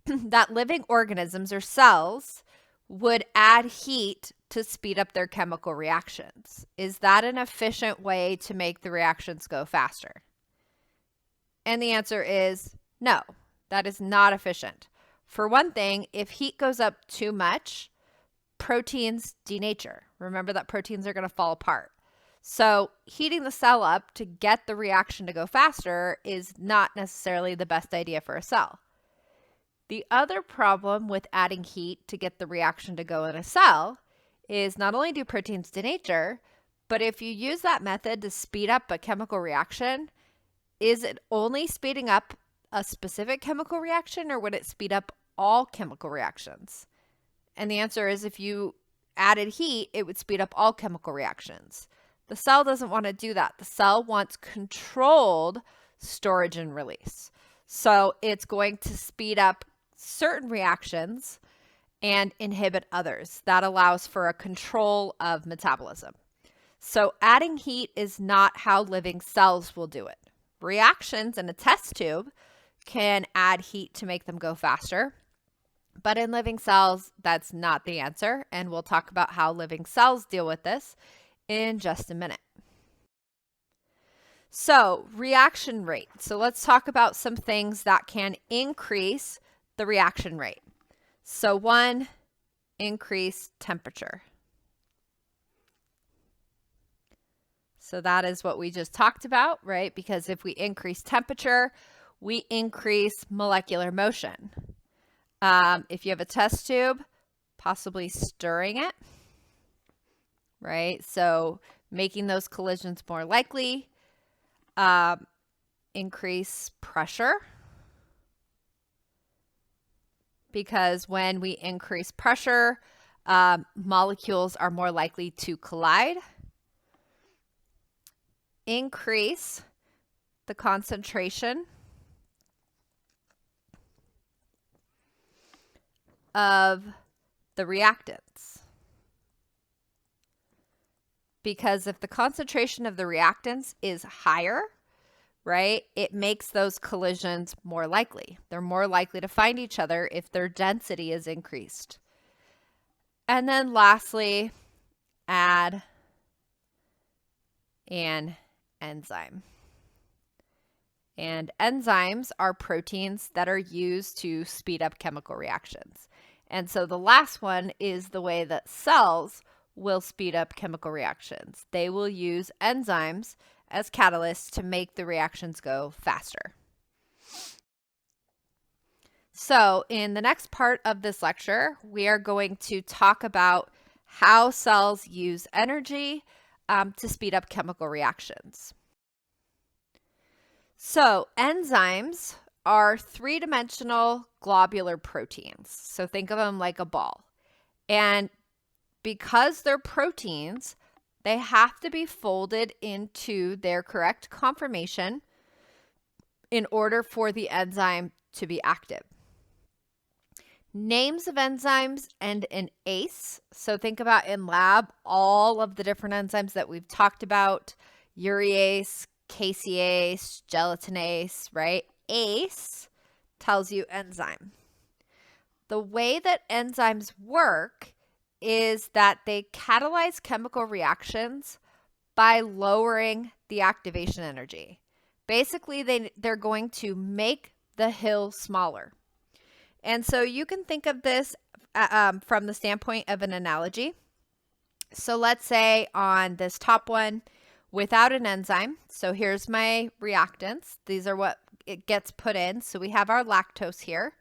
that living organisms or cells would add heat to speed up their chemical reactions? Is that an efficient way to make the reactions go faster? And the answer is no, that is not efficient. For one thing, if heat goes up too much, proteins denature. Remember that proteins are going to fall apart. So heating the cell up to get the reaction to go faster is not necessarily the best idea for a cell. The other problem with adding heat to get the reaction to go in a cell is not only do proteins denature, but if you use that method to speed up a chemical reaction, is it only speeding up a specific chemical reaction, or would it speed up all chemical reactions? And the answer is if you added heat, it would speed up all chemical reactions. The cell doesn't want to do that. The cell wants controlled storage and release. So it's going to speed up certain reactions and inhibit others. That allows for a control of metabolism. So adding heat is not how living cells will do it. Reactions in a test tube can add heat to make them go faster. But in living cells, that's not the answer. And we'll talk about how living cells deal with this in just a minute. So reaction rate. So let's talk about some things that can increase the reaction rate. So one, increase temperature. So that is what we just talked about, right? Because if we increase temperature, we increase molecular motion. If you have a test tube, possibly stirring it, right? So making those collisions more likely. Increase pressure, because when we increase pressure, molecules are more likely to collide. Increase the concentration of the reactants. Because if the concentration of the reactants is higher, right, it makes those collisions more likely. They're more likely to find each other if their density is increased. And then lastly, add an enzyme. And enzymes are proteins that are used to speed up chemical reactions. And so the last one is the way that cells will speed up chemical reactions. They will use enzymes as catalysts to make the reactions go faster. So in the next part of this lecture, we are going to talk about how cells use energy to speed up chemical reactions. So enzymes are three-dimensional globular proteins. So think of them like a ball. And because they're proteins, they have to be folded into their correct conformation in order for the enzyme to be active. Names of enzymes end in ase. So think about in lab all of the different enzymes that we've talked about: urease, casease, gelatinase, right? Ase tells you enzyme. The way that enzymes work is that they catalyze chemical reactions by lowering the activation energy. Basically, they're going to make the hill smaller. And so you can think of this from the standpoint of an analogy. So let's say on this top one, without an enzyme, so here's my reactants. These are what it gets put in. So we have our lactose here.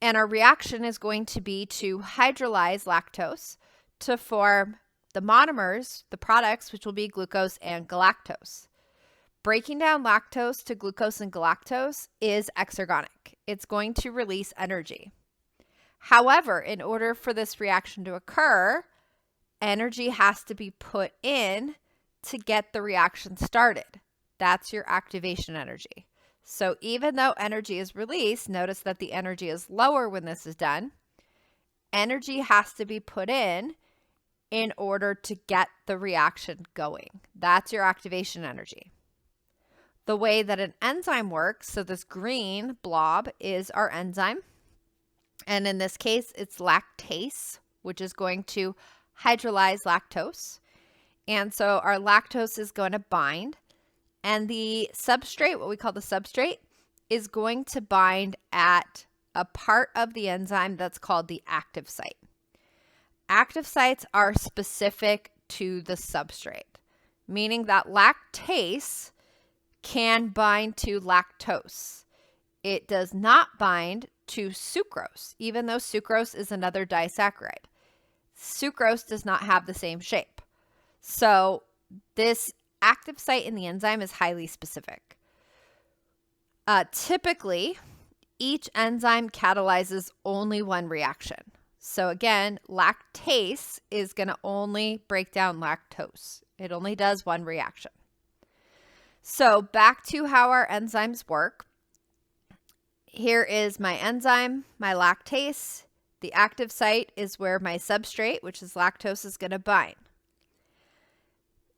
And our reaction is going to be to hydrolyze lactose to form the monomers, the products, which will be glucose and galactose. Breaking down lactose to glucose and galactose is exergonic. It's going to release energy. However, in order for this reaction to occur, energy has to be put in to get the reaction started. That's your activation energy. So even though energy is released, notice that the energy is lower when this is done. Energy has to be put in order to get the reaction going. That's your activation energy. The way that an enzyme works, so this green blob is our enzyme. And in this case, it's lactase, which is going to hydrolyze lactose. And so our lactose is going to bind. And the substrate, what we call the substrate, is going to bind at a part of the enzyme that's called the active site. Active sites are specific to the substrate, meaning that lactase can bind to lactose. It does not bind to sucrose, even though sucrose is another disaccharide. Sucrose does not have the same shape. So this active site in the enzyme is highly specific. Typically, each enzyme catalyzes only one reaction. So again, lactase is going to only break down lactose. It only does one reaction. So back to how our enzymes work. Here is my enzyme, my lactase. The active site is where my substrate, which is lactose, is going to bind.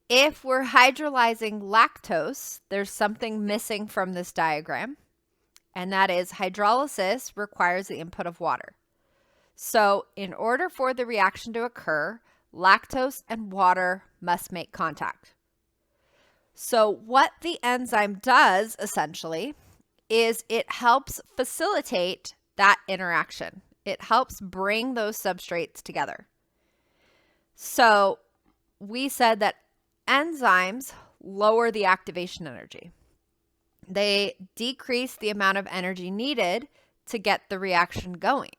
If we're hydrolyzing lactose, there's something missing from this diagram, and that is hydrolysis requires the input of water. So in order for the reaction to occur, lactose and water must make contact. So what the enzyme does essentially is it helps facilitate that interaction. It helps bring those substrates together. So we said that enzymes lower the activation energy. They decrease the amount of energy needed to get the reaction going.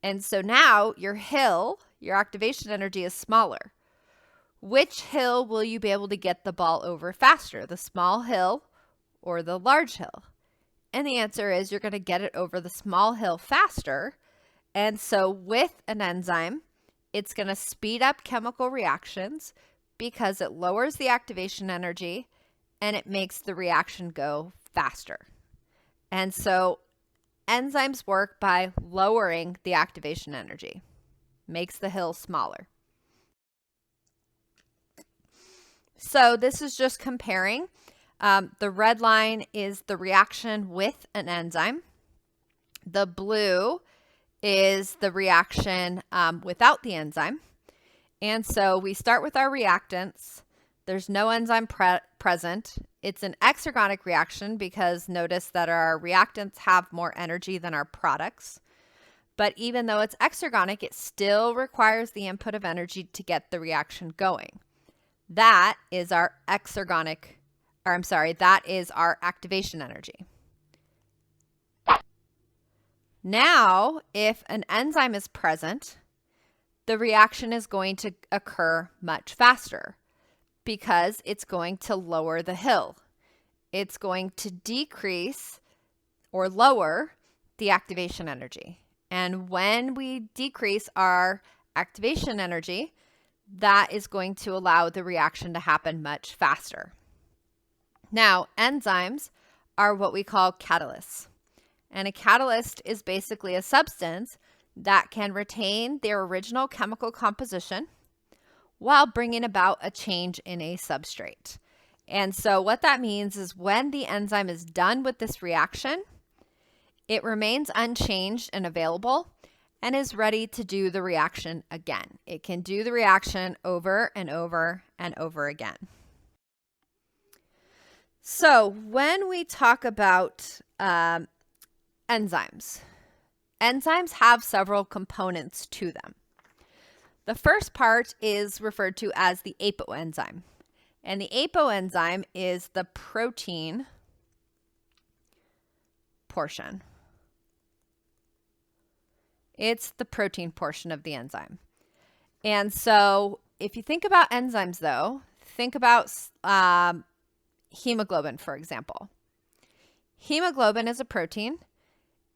And so now your hill, your activation energy is smaller. Which hill will you be able to get the ball over faster, the small hill or the large hill? And the answer is you're going to get it over the small hill faster. And so with an enzyme, it's going to speed up chemical reactions because it lowers the activation energy and it makes the reaction go faster. And so enzymes work by lowering the activation energy, makes the hill smaller. So this is just comparing. The red line is the reaction with an enzyme. The blue is the reaction without the enzyme. And so we start with our reactants. There's no enzyme present. It's an exergonic reaction because notice that our reactants have more energy than our products. But even though it's exergonic, it still requires the input of energy to get the reaction going. That is our that is our activation energy. Now, if an enzyme is present, the reaction is going to occur much faster because it's going to lower the hill. It's going to decrease or lower the activation energy. And when we decrease our activation energy, that is going to allow the reaction to happen much faster. Now, enzymes are what we call catalysts. And a catalyst is basically a substance that can retain their original chemical composition while bringing about a change in a substrate. And so what that means is when the enzyme is done with this reaction, it remains unchanged and available and is ready to do the reaction again. It can do the reaction over and over and over again. So when we talk about enzymes have several components to them. The first part is referred to as the apoenzyme. And the apoenzyme is the protein portion. It's the protein portion of the enzyme. And so if you think about enzymes, though, think about hemoglobin, for example. Hemoglobin is a protein.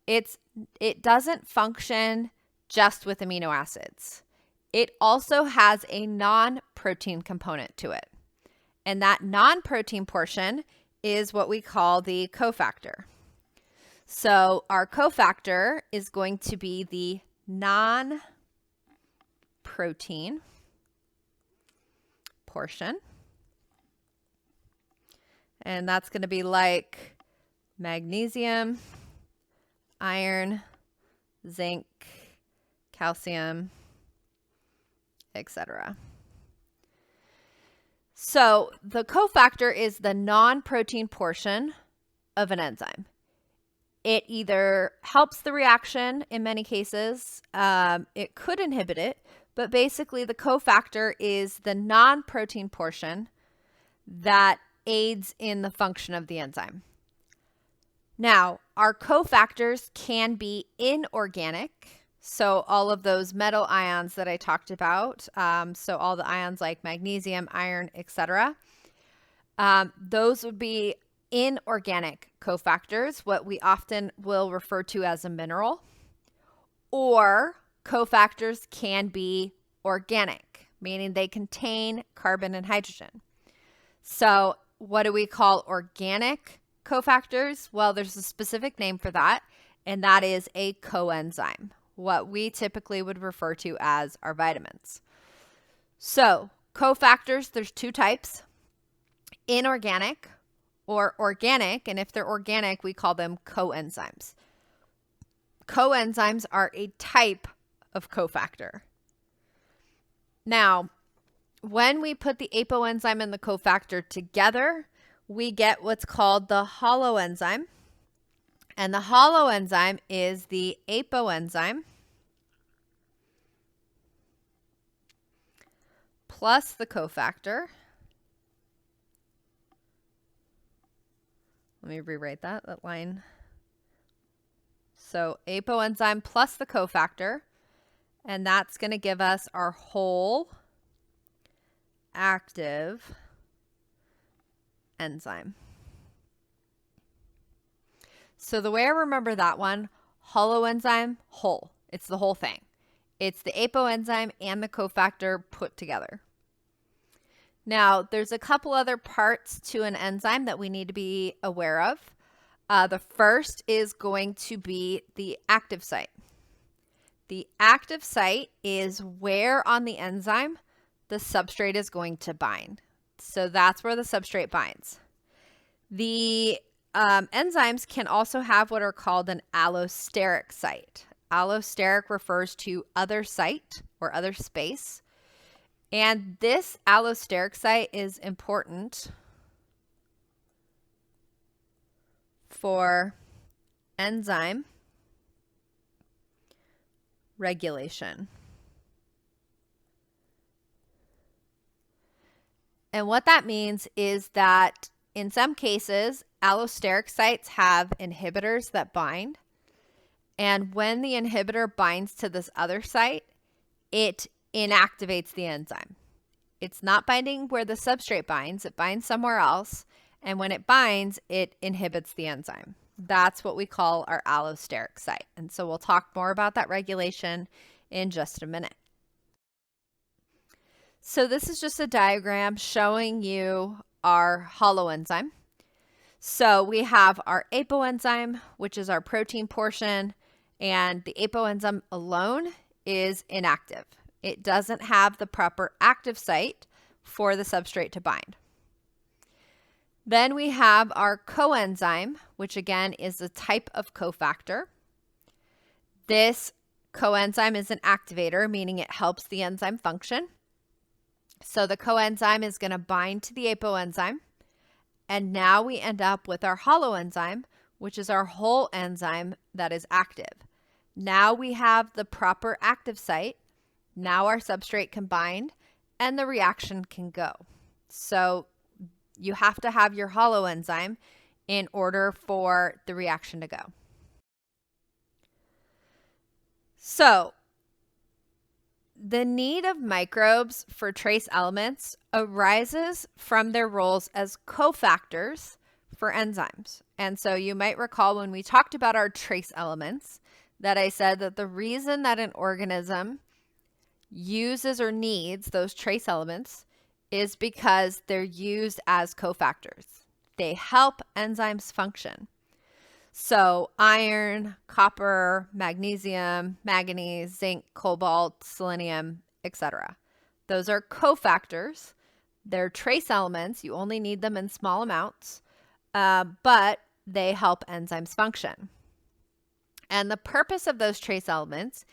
It doesn't function just with amino acids. It also has a non-protein component to it. And that non-protein portion is what we call the cofactor. So our cofactor is going to be the non-protein portion. And that's going to be like magnesium, iron, zinc, calcium, etc. So the cofactor is the non-protein portion of an enzyme. It either helps the reaction in many cases, it could inhibit it, but basically the cofactor is the non-protein portion that aids in the function of the enzyme. Now, our cofactors can be inorganic, so all of those metal ions that I talked about, so all the ions like magnesium, iron, etc., those would be inorganic cofactors, what we often will refer to as a mineral, or cofactors can be organic, meaning they contain carbon and hydrogen. So what do we call organic cofactors? Well, there's a specific name for that, and that is a coenzyme, what we typically would refer to as our vitamins. So cofactors, there's two types, inorganic or organic, and if they're organic, we call them coenzymes. Coenzymes are a type of cofactor. Now, when we put the apoenzyme and the cofactor together, we get what's called the holoenzyme. And the holoenzyme is the apoenzyme plus the cofactor. Let me rewrite that line. So apoenzyme plus the cofactor, and that's going to give us our whole active enzyme. So the way I remember that one, holoenzyme, whole. It's the whole thing. It's the apoenzyme and the cofactor put together. Now, there's a couple other parts to an enzyme that we need to be aware of. The first is going to be the active site. The active site is where on the enzyme the substrate is going to bind. So that's where the substrate binds. The enzymes can also have what are called an allosteric site. Allosteric refers to other site or other space. And this allosteric site is important for enzyme regulation. And what that means is that in some cases, allosteric sites have inhibitors that bind. And when the inhibitor binds to this other site, it inactivates the enzyme. It's not binding where the substrate binds, it binds somewhere else. And when it binds, it inhibits the enzyme. That's what we call our allosteric site. And so we'll talk more about that regulation in just a minute. So this is just a diagram showing you our holoenzyme. So we have our apoenzyme, which is our protein portion, and the apoenzyme alone is inactive. It doesn't have the proper active site for the substrate to bind. Then we have our coenzyme, which again is a type of cofactor. This coenzyme is an activator, meaning it helps the enzyme function. So the coenzyme is going to bind to the apoenzyme. And now we end up with our holoenzyme, which is our whole enzyme that is active. Now we have the proper active site. Now our substrate can bind and the reaction can go. So you have to have your holoenzyme in order for the reaction to go. So the need of microbes for trace elements arises from their roles as cofactors for enzymes. And so you might recall when we talked about our trace elements that I said that the reason that an organism uses or needs those trace elements is because they're used as cofactors. They help enzymes function. So iron, copper, magnesium, manganese, zinc, cobalt, selenium, etc. Those are cofactors. They're trace elements. You only need them in small amounts, but they help enzymes function. And the purpose of those trace elements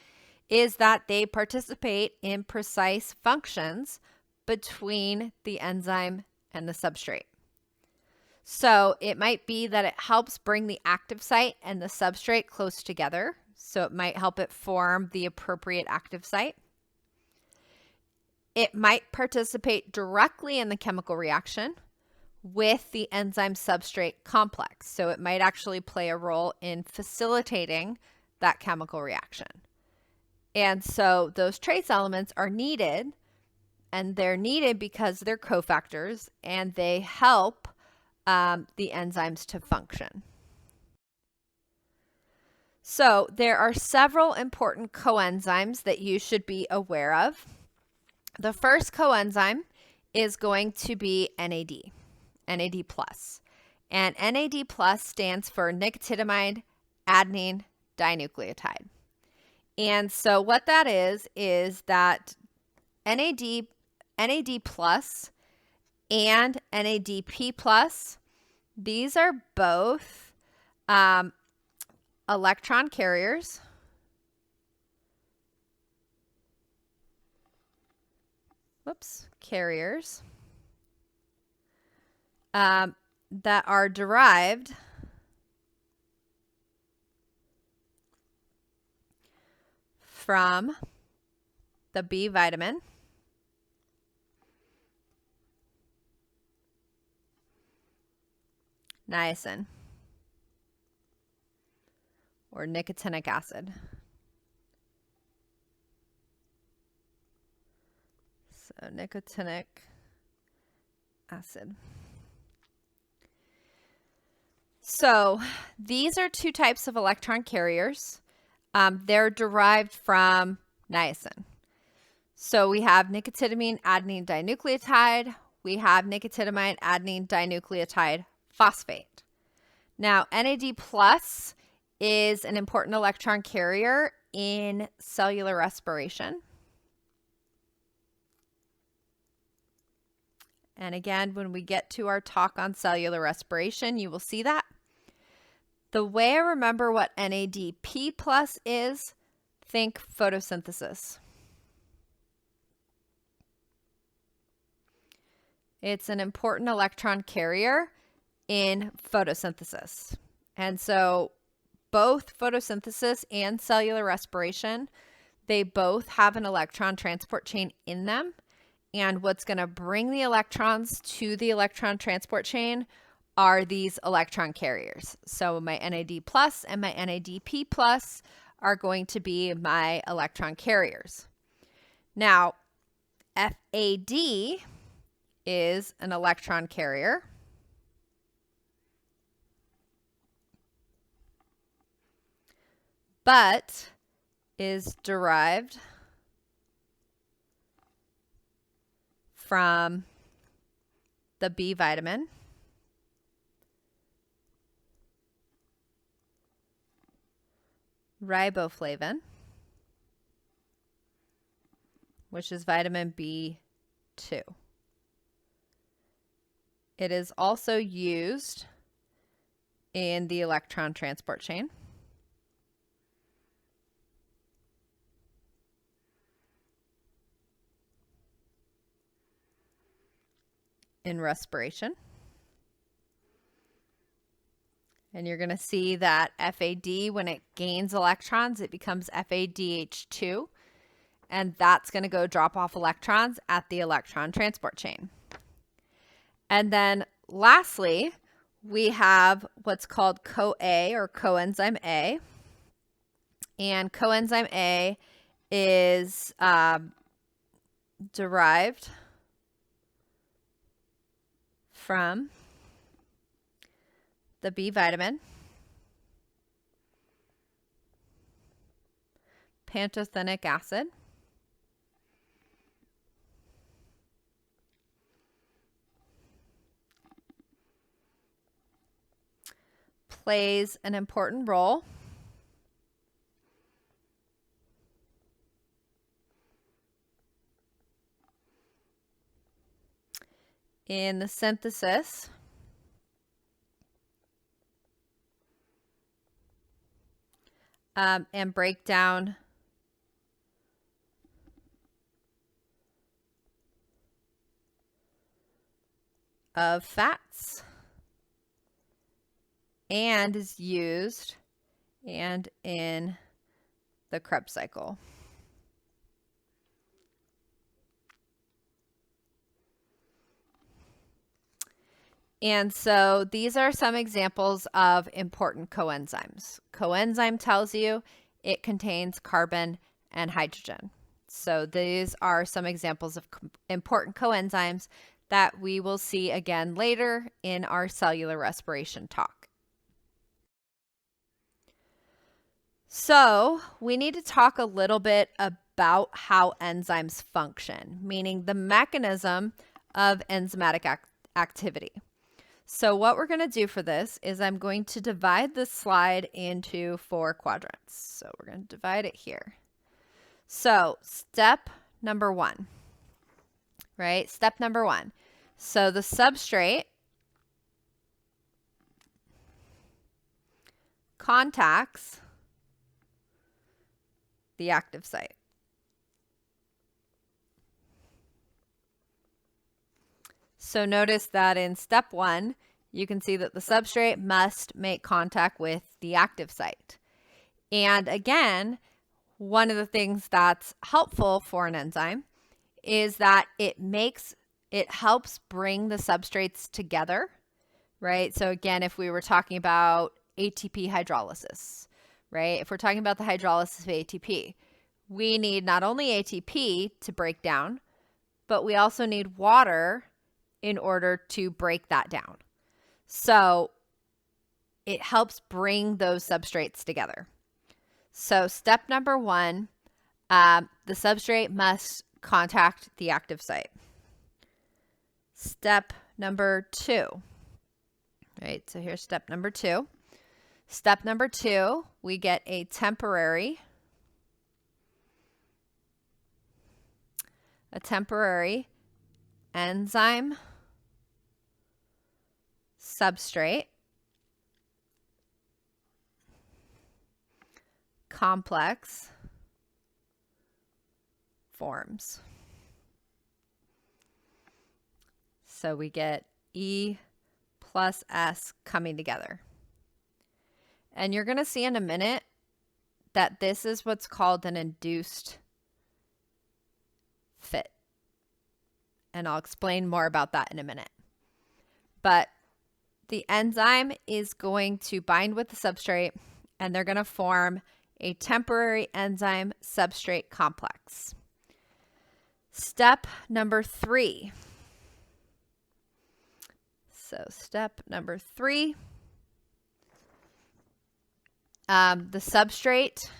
is that they participate in precise functions between the enzyme and the substrate. So it might be that it helps bring the active site and the substrate close together. So it might help it form the appropriate active site. It might participate directly in the chemical reaction with the enzyme substrate complex. So it might actually play a role in facilitating that chemical reaction. And so those trace elements are needed, and they're needed because they're cofactors and they help the enzymes to function. So there are several important coenzymes that you should be aware of. The first coenzyme is going to be NAD+. And NAD+ stands for nicotinamide adenine dinucleotide. And so what that is that NAD+ and NADP+, these are both electron carriers. Carriers that are derived from the B vitamin niacin or nicotinic acid. So nicotinic acid. So these are two types of electron carriers. They're derived from niacin. So we have nicotinamide adenine dinucleotide. We have nicotinamide adenine dinucleotide phosphate. Now, NAD+ is an important electron carrier in cellular respiration. And again, when we get to our talk on cellular respiration, you will see that. The way I remember what NADP+ is, think photosynthesis. It's an important electron carrier in photosynthesis. And so both photosynthesis and cellular respiration, they both have an electron transport chain in them. And what's going to bring the electrons to the electron transport chain are these electron carriers. So my NAD plus and my NADP plus are going to be my electron carriers. Now, FAD is an electron carrier. But is derived from the B vitamin, riboflavin, which is vitamin B2. It is also used in the electron transport chain. In respiration. And you're going to see that FAD, when it gains electrons, it becomes FADH2. And that's going to go drop off electrons at the electron transport chain. And then lastly, we have what's called CoA or coenzyme A. And coenzyme A is derived from the B vitamin, pantothenic acid, plays an important role in the synthesis and breakdown of fats, and is used and in the Krebs cycle. And so these are some examples of important coenzymes. Coenzyme tells you it contains carbon and hydrogen. So these are some examples of important coenzymes that we will see again later in our cellular respiration talk. So we need to talk a little bit about how enzymes function, meaning the mechanism of enzymatic activity. So what we're going to do for this is I'm going to divide this slide into 4 quadrants. So we're going to divide it here. So step number 1, right? Step number 1. So the substrate contacts the active site. So notice that in step 1, you can see that the substrate must make contact with the active site. And again, one of the things that's helpful for an enzyme is that it helps bring the substrates together, right? So again, if we were talking about ATP hydrolysis, right? If we're talking about the hydrolysis of ATP, we need not only ATP to break down, but we also need water in order to break that down. So it helps bring those substrates together. So step number 1, the substrate must contact the active site. Step number 2, right? So here's step number 2. Step number 2, we get a temporary enzyme substrate complex forms. So we get E plus S coming together. And you're going to see in a minute that this is what's called an induced fit. And I'll explain more about that in a minute. But the enzyme is going to bind with the substrate, and they're going to form a temporary enzyme substrate complex. Step number 3. So step number 3, the substrate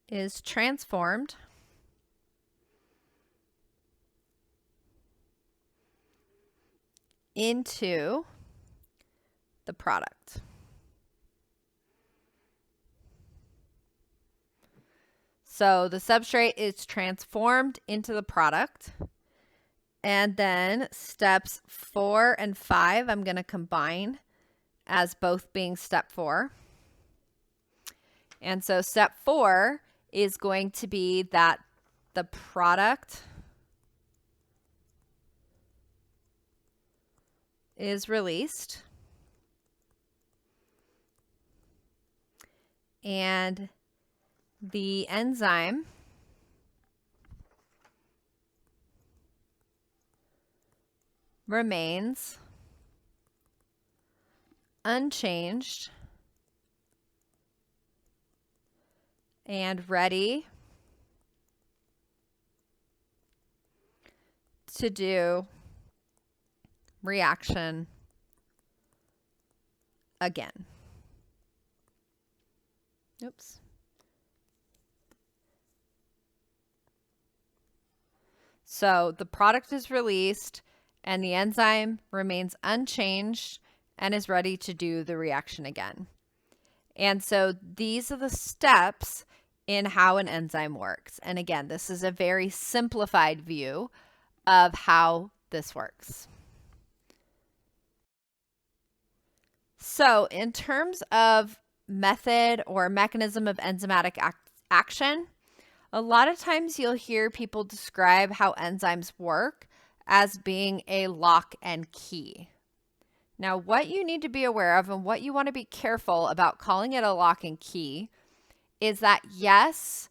is transformed into the product. So the substrate is transformed into the product. And then steps 4 and 5, I'm going to combine as both being step 4. And so step 4 is going to be that the product is released. And the enzyme remains unchanged and ready to do reaction again. Oops. So the product is released and the enzyme remains unchanged and is ready to do the reaction again. And so these are the steps in how an enzyme works. And again, this is a very simplified view of how this works. So in terms of method or mechanism of enzymatic action, a lot of times you'll hear people describe how enzymes work as being a lock and key. Now, what you need to be aware of and what you want to be careful about calling it a lock and key is that, yes,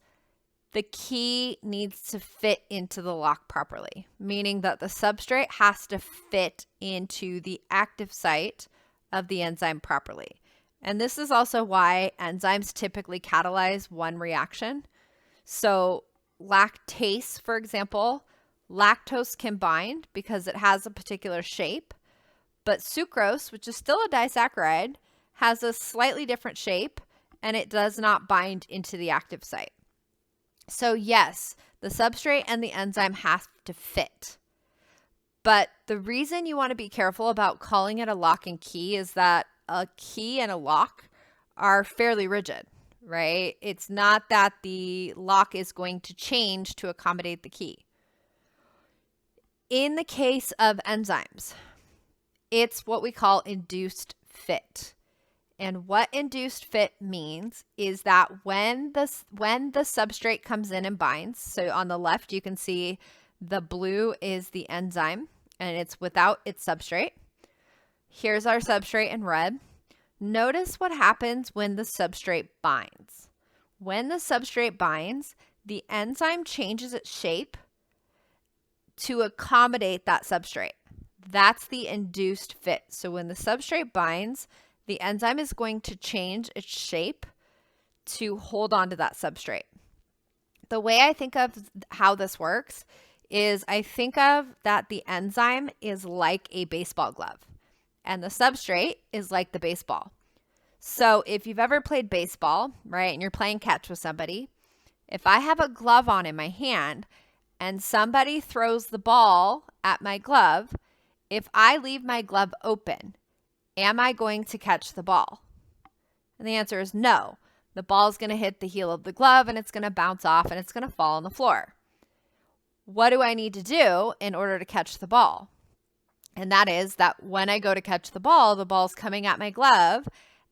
the key needs to fit into the lock properly, meaning that the substrate has to fit into the active site of the enzyme properly. And this is also why enzymes typically catalyze one reaction. So lactase, for example, lactose can bind because it has a particular shape, but sucrose, which is still a disaccharide, has a slightly different shape and it does not bind into the active site. So yes, the substrate and the enzyme have to fit. But the reason you want to be careful about calling it a lock and key is that a key and a lock are fairly rigid, right? It's not that the lock is going to change to accommodate the key. In the case of enzymes, it's what we call induced fit. And what induced fit means is that when the substrate comes in and binds, so on the left you can see the blue is the enzyme and it's without its substrate. Here's our substrate in red. Notice what happens when the substrate binds. When the substrate binds, the enzyme changes its shape to accommodate that substrate. That's the induced fit. So when the substrate binds, the enzyme is going to change its shape to hold on to that substrate. The way I think of how this works is I think of that the enzyme is like a baseball glove and the substrate is like the baseball. So if you've ever played baseball, right, and you're playing catch with somebody, if I have a glove on in my hand and somebody throws the ball at my glove, if I leave my glove open, am I going to catch the ball? And the answer is no. The ball is going to hit the heel of the glove and it's going to bounce off and it's going to fall on the floor. What do I need to do in order to catch the ball? And that is that when I go to catch the ball's coming at my glove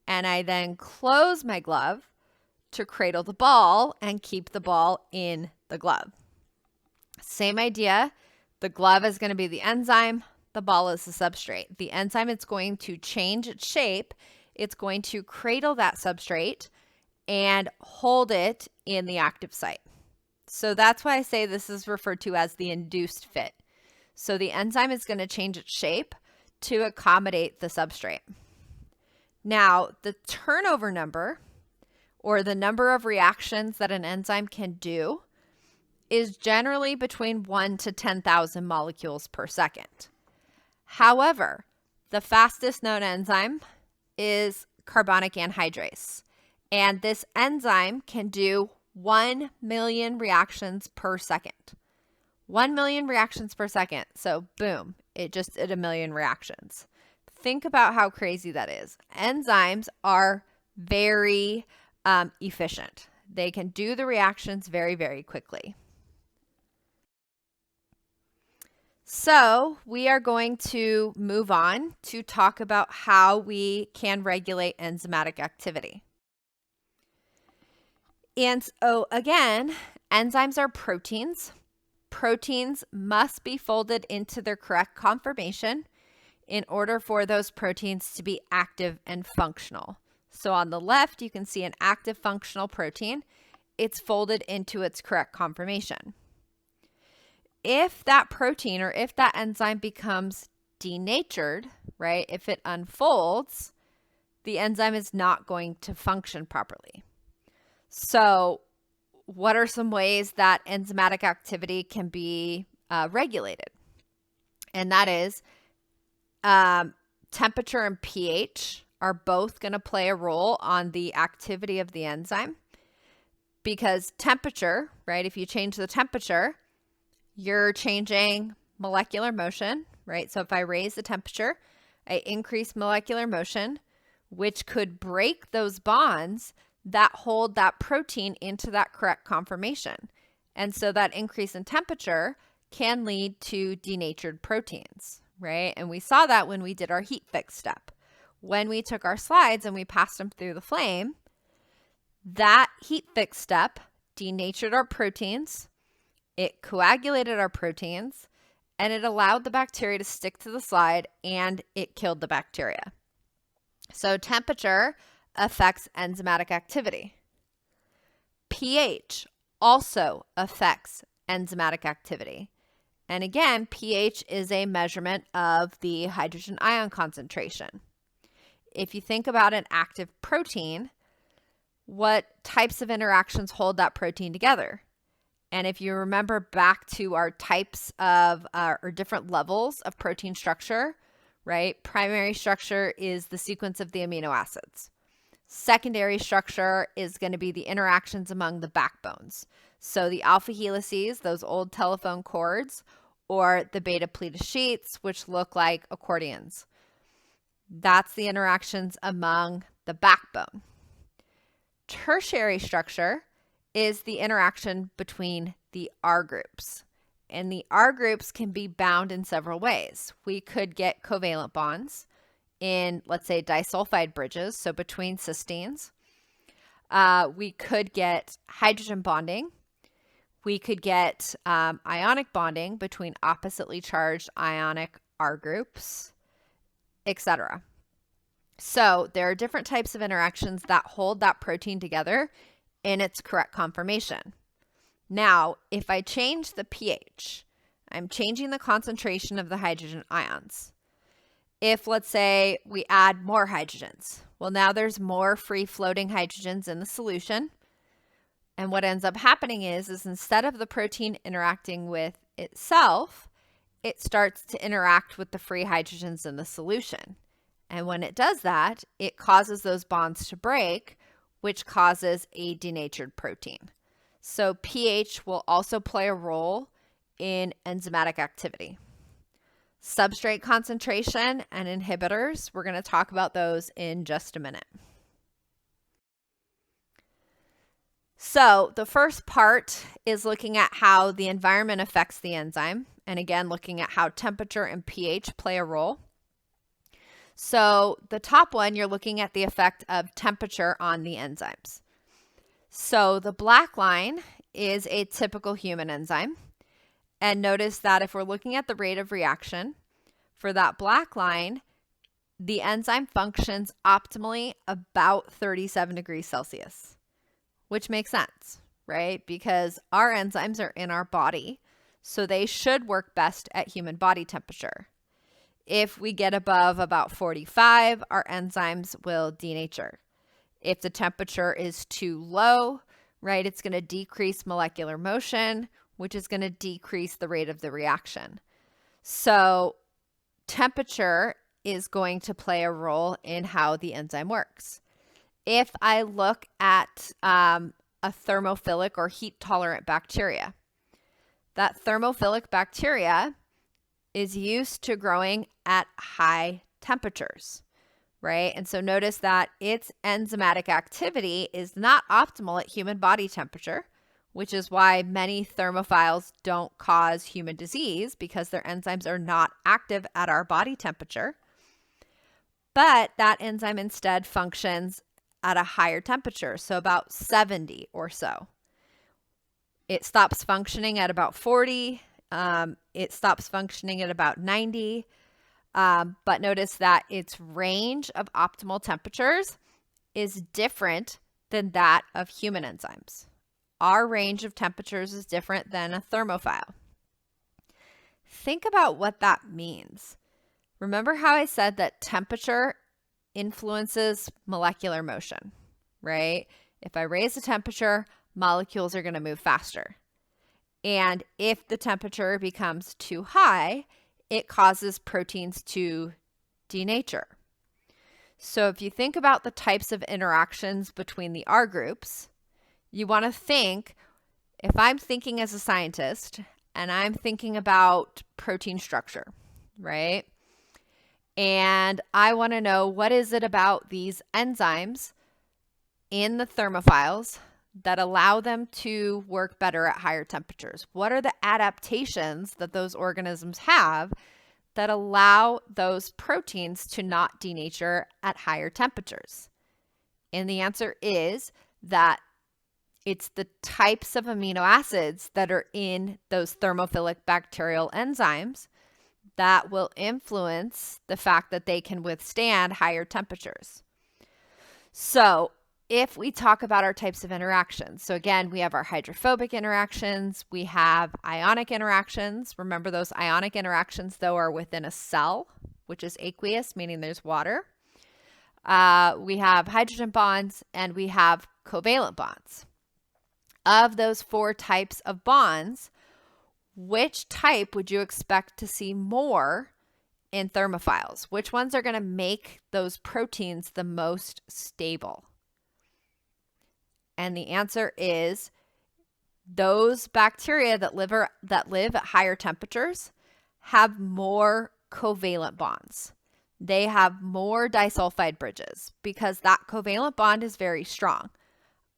and I then close my glove to cradle the ball and keep the ball in the glove. Same idea. The glove is going to be the enzyme. The ball is the substrate. The enzyme is going to change its shape. It's going to cradle that substrate and hold it in the active site. So that's why I say this is referred to as the induced fit. So the enzyme is going to change its shape to accommodate the substrate. Now, the turnover number, or the number of reactions that an enzyme can do, is generally between 1 to 10,000 molecules per second. However, the fastest known enzyme is carbonic anhydrase. And this enzyme can do 1 million reactions per second. 1 million reactions per second. So boom, it just did a million reactions. Think about how crazy that is. Enzymes are very efficient. They can do the reactions very, very quickly. So we are going to move on to talk about how we can regulate enzymatic activity. And so again, enzymes are proteins. Proteins must be folded into their correct conformation in order for those proteins to be active and functional. So on the left, you can see an active functional protein. It's folded into its correct conformation. If that protein or if that enzyme becomes denatured, right, if it unfolds, the enzyme is not going to function properly. So what are some ways that enzymatic activity can be regulated? And that is temperature and pH are both going to play a role on the activity of the enzyme, because temperature, right, if you change the temperature, you're changing molecular motion, right? So if I raise the temperature, I increase molecular motion, which could break those bonds that hold that protein into that correct conformation. And so that increase in temperature can lead to denatured proteins, right? And we saw that when we did our heat fix step. When we took our slides and we passed them through the flame, that heat fix step denatured our proteins, it coagulated our proteins, and it allowed the bacteria to stick to the slide, and it killed the bacteria. So temperature affects enzymatic activity. pH also affects enzymatic activity. And again, pH is a measurement of the hydrogen ion concentration. If you think about an active protein, what types of interactions hold that protein together? And if you remember back to our types of or different levels of protein structure, right? Primary structure is the sequence of the amino acids. Secondary structure is going to be the interactions among the backbones. So the alpha helices, those old telephone cords, or the beta pleated sheets, which look like accordions. That's the interactions among the backbone. Tertiary structure is the interaction between the R groups. And the R groups can be bound in several ways. We could get covalent bonds in, let's say, disulfide bridges, so between cysteines. We could get hydrogen bonding. We could get ionic bonding between oppositely charged ionic R groups, etc. So there are different types of interactions that hold that protein together in its correct conformation. Now, if I change the pH, I'm changing the concentration of the hydrogen ions. If, let's say, we add more hydrogens, well, now there's more free floating hydrogens in the solution. And what ends up happening is instead of the protein interacting with itself, it starts to interact with the free hydrogens in the solution. And when it does that, it causes those bonds to break, which causes a denatured protein. So pH will also play a role in enzymatic activity. Substrate concentration and inhibitors, we're going to talk about those in just a minute. So the first part is looking at how the environment affects the enzyme. And again, looking at how temperature and pH play a role. So the top one, you're looking at the effect of temperature on the enzymes. So the black line is a typical human enzyme. And notice that if we're looking at the rate of reaction for that black line, the enzyme functions optimally about 37 degrees Celsius, which makes sense, right? Because our enzymes are in our body, so they should work best at human body temperature. If we get above about 45, our enzymes will denature. If the temperature is too low, right, it's going to decrease molecular motion, which is going to decrease the rate of the reaction. So temperature is going to play a role in how the enzyme works. If I look at a thermophilic or heat-tolerant bacteria, that thermophilic bacteria is used to growing at high temperatures, right? And so notice that its enzymatic activity is not optimal at human body temperature, which is why many thermophiles don't cause human disease, because their enzymes are not active at our body temperature. But that enzyme instead functions at a higher temperature, so about 70 or so. It stops functioning at about 40. It stops functioning at about 90. But notice that its range of optimal temperatures is different than that of human enzymes. Our range of temperatures is different than a thermophile. Think about what that means. Remember how I said that temperature influences molecular motion, right? If I raise the temperature, molecules are going to move faster. And if the temperature becomes too high, it causes proteins to denature. So if you think about the types of interactions between the R groups, you want to think, if I'm thinking as a scientist and I'm thinking about protein structure, right? And I want to know, what is it about these enzymes in the thermophiles that allow them to work better at higher temperatures? What are the adaptations that those organisms have that allow those proteins to not denature at higher temperatures? And the answer is that it's the types of amino acids that are in those thermophilic bacterial enzymes that will influence the fact that they can withstand higher temperatures. So if we talk about our types of interactions, so again, we have our hydrophobic interactions, we have ionic interactions. Remember, those ionic interactions, though, are within a cell, which is aqueous, meaning there's water. We have hydrogen bonds, and we have covalent bonds. Of those four types of bonds, which type would you expect to see more in thermophiles? Which ones are going to make those proteins the most stable? And the answer is those bacteria that live at higher temperatures have more covalent bonds. They have more disulfide bridges because that covalent bond is very strong.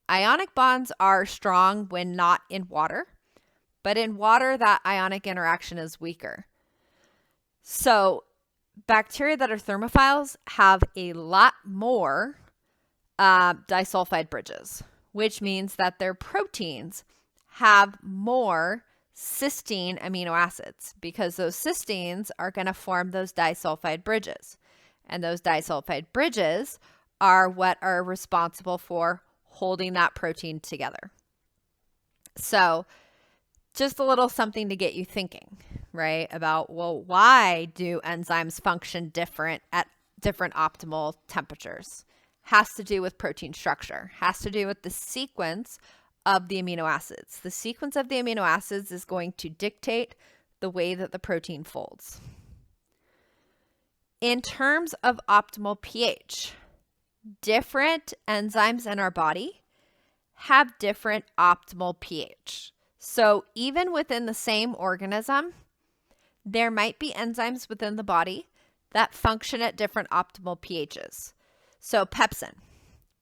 Ionic bonds are strong when not in water, but in water, that ionic interaction is weaker. So bacteria that are thermophiles have a lot more disulfide bridges, which means that their proteins have more cysteine amino acids, because those cysteines are going to form those disulfide bridges. And those disulfide bridges are what are responsible for holding that protein together. So just a little something to get you thinking, right? About, well, why do enzymes function different at different optimal temperatures? Has to do with protein structure, has to do with the sequence of the amino acids. The sequence of the amino acids is going to dictate the way that the protein folds. In terms of optimal pH, different enzymes in our body have different optimal pH. So even within the same organism, there might be enzymes within the body that function at different optimal pHs. So pepsin.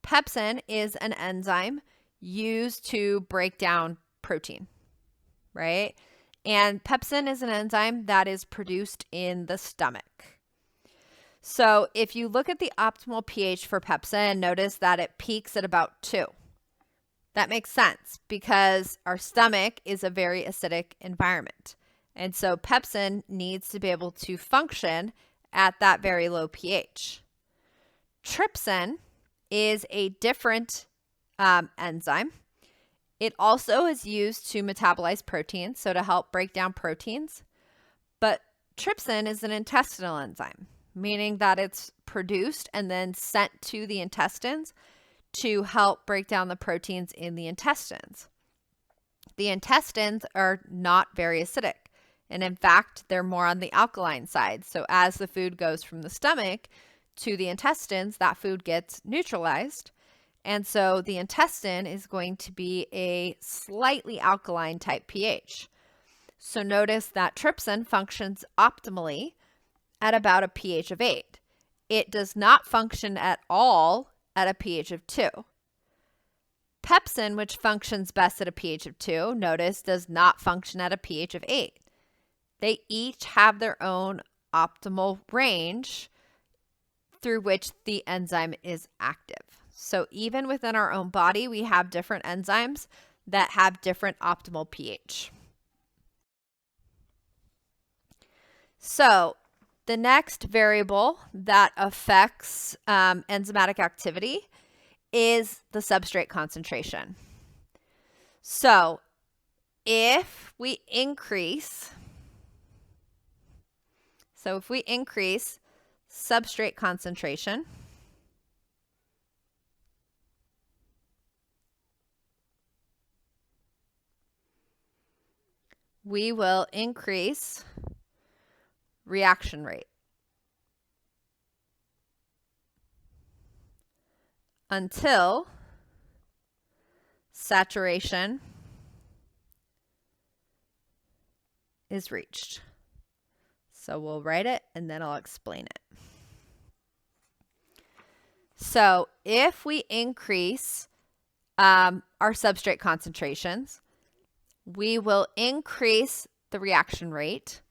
Pepsin is an enzyme used to break down protein, right? And pepsin is an enzyme that is produced in the stomach. So if you look at the optimal pH for pepsin, notice that it peaks at about 2. That makes sense because our stomach is a very acidic environment. And so pepsin needs to be able to function at that very low pH. Trypsin is a different enzyme. It also is used to metabolize proteins, so to help break down proteins. But trypsin is an intestinal enzyme, meaning that it's produced and then sent to the intestines to help break down the proteins in the intestines. The intestines are not very acidic. And in fact, they're more on the alkaline side. So as the food goes from the stomach to the intestines, that food gets neutralized. And so the intestine is going to be a slightly alkaline type pH. So notice that trypsin functions optimally at about a pH of 8. It does not function at all at a pH of 2. Pepsin, which functions best at a pH of 2, notice does not function at a pH of 8. They each have their own optimal range through which the enzyme is active. So even within our own body, we have different enzymes that have different optimal pH. So the next variable that affects enzymatic activity is the substrate concentration. So if we increase substrate concentration, we will increase reaction rate until saturation is reached. So we'll write it and then I'll explain it. So if we increase our substrate concentrations, we will increase the reaction rate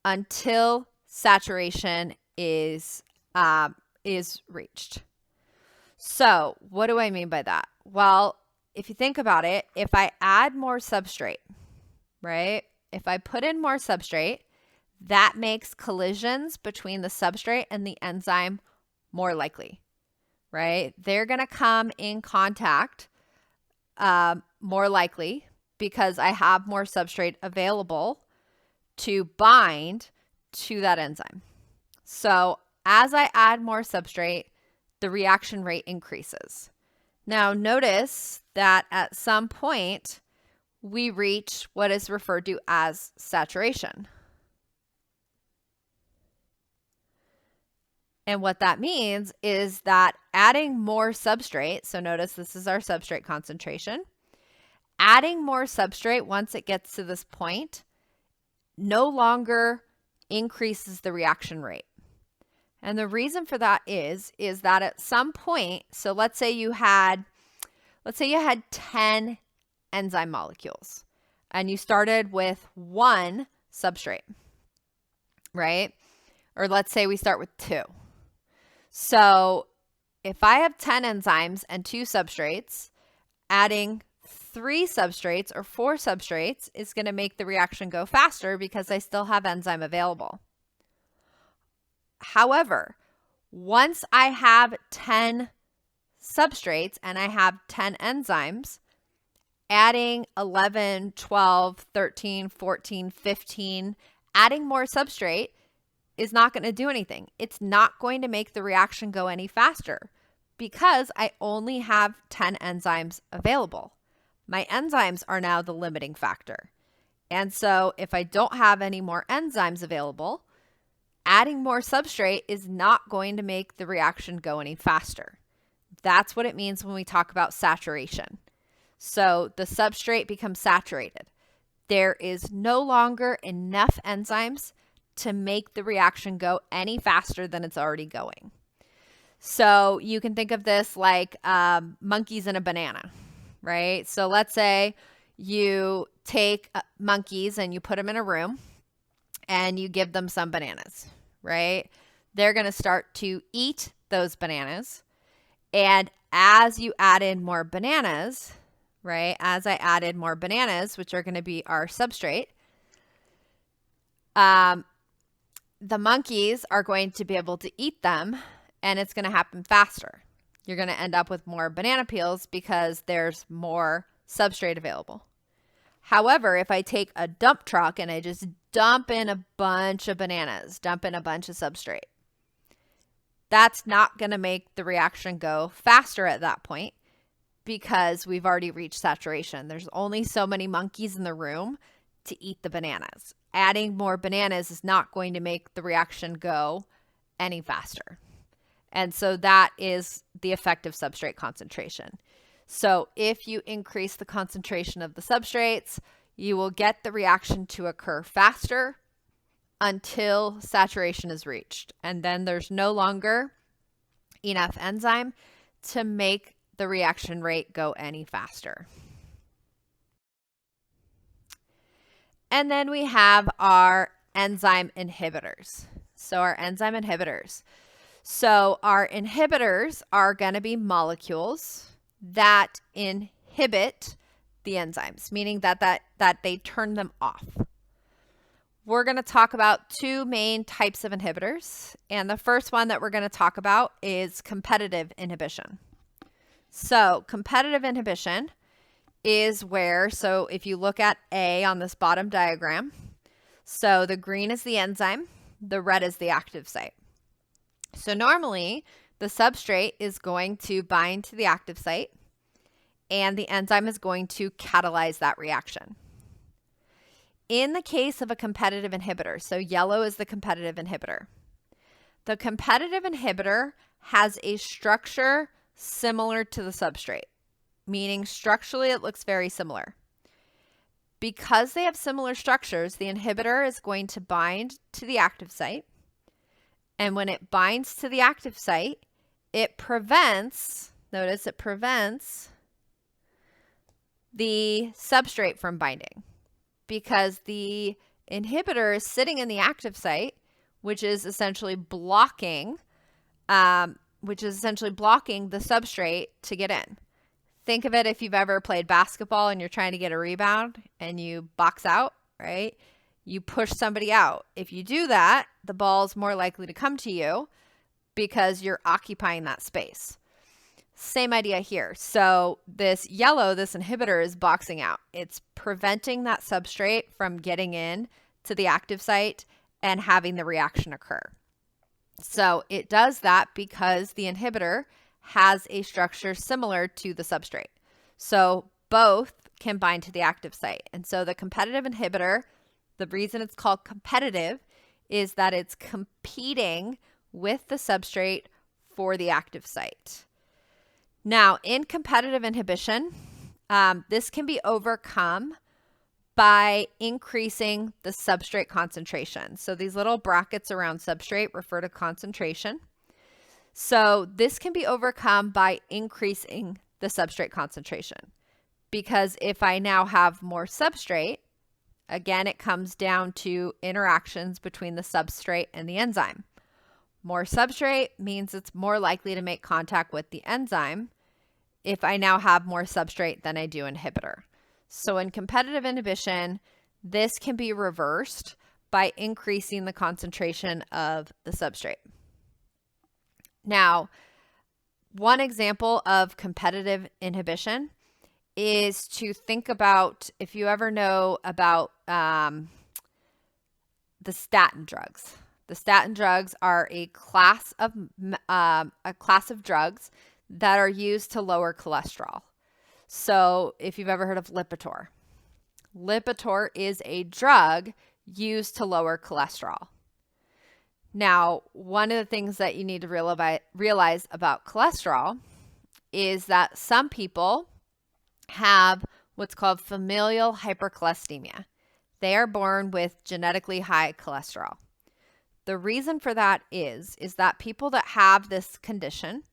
until saturation is reached. So what do I mean by that? Well, if you think about it, if I add more substrate, right? If I put in more substrate, that makes collisions between the substrate and the enzyme more likely, right? They're going to come in contact more likely because I have more substrate available to bind to that enzyme. So as I add more substrate, the reaction rate increases. Now notice that at some point we reach what is referred to as saturation. And what that means is that adding more substrate, so notice this is our substrate concentration, adding more substrate once it gets to this point no longer increases the reaction rate. And the reason for that is that at some point, so let's say you had 10 enzyme molecules and you started with 1 substrate, right? Or let's say we start with 2. So if I have 10 enzymes and 2 substrates, adding 3 substrates or 4 substrates is going to make the reaction go faster because I still have enzyme available. However, once I have 10 substrates and I have 10 enzymes, adding 11, 12, 13, 14, 15, adding more substrate is not going to do anything. It's not going to make the reaction go any faster because I only have 10 enzymes available. My enzymes are now the limiting factor. And so if I don't have any more enzymes available, adding more substrate is not going to make the reaction go any faster. That's what it means when we talk about saturation. So the substrate becomes saturated. There is no longer enough enzymes to make the reaction go any faster than it's already going. So you can think of this like monkeys in a banana, right? So let's say you take monkeys and you put them in a room and you give them some bananas, right? They're going to start to eat those bananas. And as you add in more bananas, right? As I added more bananas, which are going to be our substrate, the monkeys are going to be able to eat them, and it's going to happen faster. You're going to end up with more banana peels because there's more substrate available. However, if I take a dump truck and I just dump in a bunch of bananas, dump in a bunch of substrate, that's not going to make the reaction go faster at that point because we've already reached saturation. There's only so many monkeys in the room to eat the bananas. Adding more bananas is not going to make the reaction go any faster. And so that is the effect of substrate concentration. So if you increase the concentration of the substrates, you will get the reaction to occur faster until saturation is reached. And then there's no longer enough enzyme to make the reaction rate go any faster. And then we have our enzyme inhibitors. So our inhibitors are going to be molecules that inhibit the enzymes, meaning that they turn them off. We're going to talk about two main types of inhibitors, and the first one that we're going to talk about is competitive inhibition. So competitive inhibition is where, so if you look at A on this bottom diagram, so the green is the enzyme, the red is the active site. So normally the substrate is going to bind to the active site and the enzyme is going to catalyze that reaction. In the case of a competitive inhibitor, so yellow is the competitive inhibitor. The competitive inhibitor has a structure similar to the substrate, meaning structurally it looks very similar. Because they have similar structures, the inhibitor is going to bind to the active site. And when it binds to the active site, it prevents, notice it prevents the substrate from binding because the inhibitor is sitting in the active site, which is essentially blocking the substrate to get in. Think of it if you've ever played basketball and you're trying to get a rebound and you box out, right? You push somebody out. If you do that, the ball's more likely to come to you because you're occupying that space. Same idea here. So this yellow, this inhibitor is boxing out. It's preventing that substrate from getting in to the active site and having the reaction occur. So it does that because the inhibitor has a structure similar to the substrate. So both can bind to the active site. And so the competitive inhibitor, the reason it's called competitive is that it's competing with the substrate for the active site. Now, in competitive inhibition, this can be overcome by increasing the substrate concentration. So these little brackets around substrate refer to concentration. So this can be overcome by increasing the substrate concentration. Because if I now have more substrate, again, it comes down to interactions between the substrate and the enzyme. More substrate means it's more likely to make contact with the enzyme if I now have more substrate than I do inhibitor. So in competitive inhibition, this can be reversed by increasing the concentration of the substrate. Now, one example of competitive inhibition is to think about, if you ever know about the statin drugs. The statin drugs are a class of drugs that are used to lower cholesterol. So if you've ever heard of Lipitor, Lipitor is a drug used to lower cholesterol. Now, one of the things that you need to realize about cholesterol is that some people have what's called familial hypercholesteremia. They are born with genetically high cholesterol. The reason for that is that people that have this condition,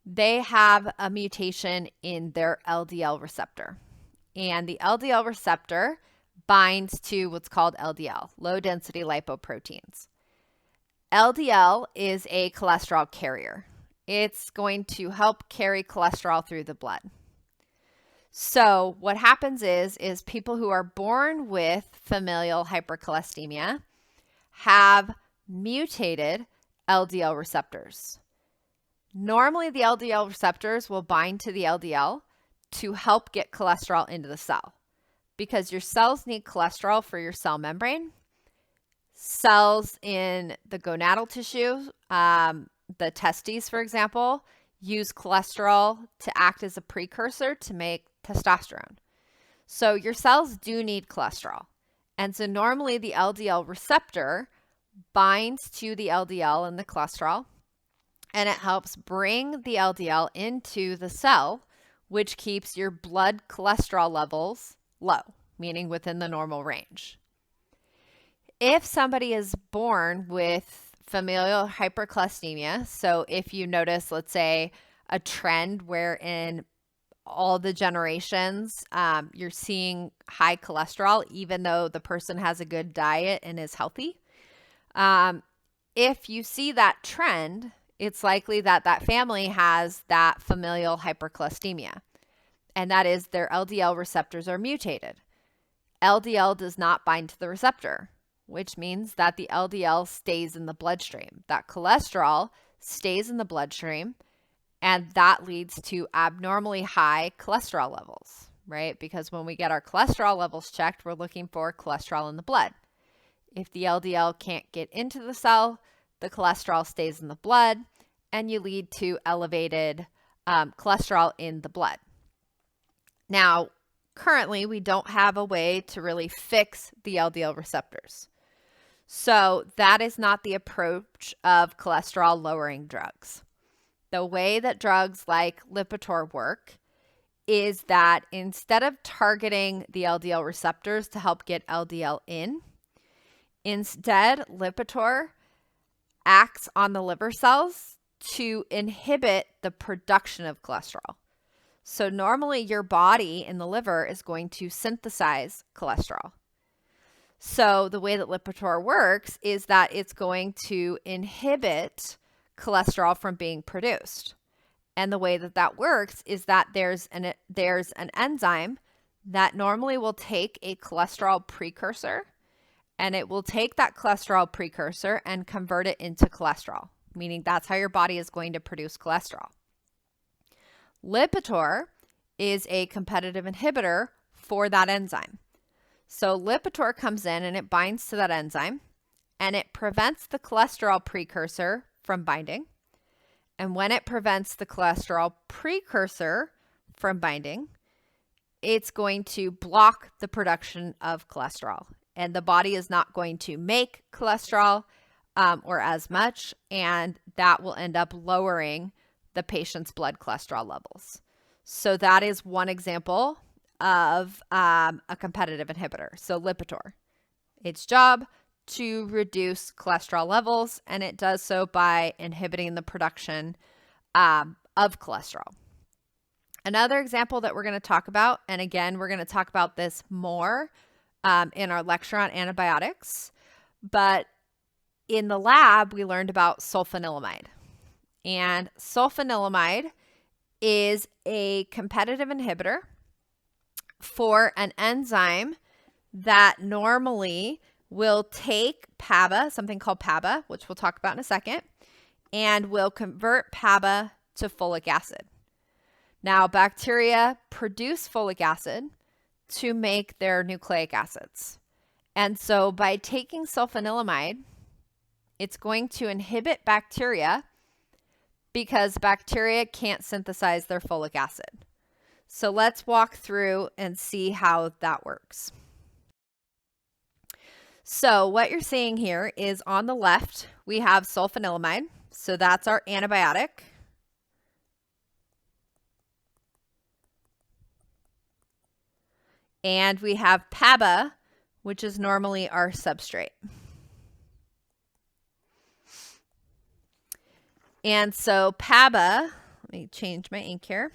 they have a mutation in their LDL receptor. And the LDL receptor binds to what's called LDL, low density lipoproteins. LDL is a cholesterol carrier. It's going to help carry cholesterol through the blood. So what happens is people who are born with familial hypercholesteremia have mutated LDL receptors. Normally, the LDL receptors will bind to the LDL to help get cholesterol into the cell because your cells need cholesterol for your cell membrane. Cells in the gonadal tissue, the testes, for example, use cholesterol to act as a precursor to make testosterone. So your cells do need cholesterol. And so normally the LDL receptor binds to the LDL and the cholesterol, and it helps bring the LDL into the cell, which keeps your blood cholesterol levels low, meaning within the normal range. If somebody is born with familial hypercholesteremia, so if you notice, let's say, a trend wherein all the generations, you're seeing high cholesterol, even though the person has a good diet and is healthy. If you see that trend, it's likely that that family has that familial hypercholesteremia, and that is their LDL receptors are mutated. LDL does not bind to the receptor, which means that the LDL stays in the bloodstream. That cholesterol stays in the bloodstream, and that leads to abnormally high cholesterol levels, right? Because when we get our cholesterol levels checked, we're looking for cholesterol in the blood. If the LDL can't get into the cell, the cholesterol stays in the blood, and you lead to elevated cholesterol in the blood. Now, currently, we don't have a way to really fix the LDL receptors. So that is not the approach of cholesterol lowering drugs. The way that drugs like Lipitor work is that instead of targeting the LDL receptors to help get LDL in, instead Lipitor acts on the liver cells to inhibit the production of cholesterol. So normally your body in the liver is going to synthesize cholesterol. So the way that Lipitor works is that it's going to inhibit cholesterol from being produced. And the way that that works is that there's an enzyme that normally will take a cholesterol precursor, and it will take that cholesterol precursor and convert it into cholesterol, meaning that's how your body is going to produce cholesterol. Lipitor is a competitive inhibitor for that enzyme. So Lipitor comes in and it binds to that enzyme, and it prevents the cholesterol precursor from binding. And when it prevents the cholesterol precursor from binding, it's going to block the production of cholesterol. And the body is not going to make cholesterol or as much, and that will end up lowering the patient's blood cholesterol levels. So that is one example of a competitive inhibitor. So Lipitor, its job to reduce cholesterol levels, and it does so by inhibiting the production of cholesterol. Another example that we're going to talk about, and again, we're going to talk about this more in our lecture on antibiotics, but in the lab, we learned about sulfanilamide. And sulfanilamide is a competitive inhibitor for an enzyme that normally will take PABA, something called PABA, which we'll talk about in a second, and will convert PABA to folic acid. Now, bacteria produce folic acid to make their nucleic acids. And so by taking sulfanilamide, it's going to inhibit bacteria because bacteria can't synthesize their folic acid. So let's walk through and see how that works. So what you're seeing here is on the left, we have sulfanilamide. So that's our antibiotic. And we have PABA, which is normally our substrate. And so PABA, let me change my ink here.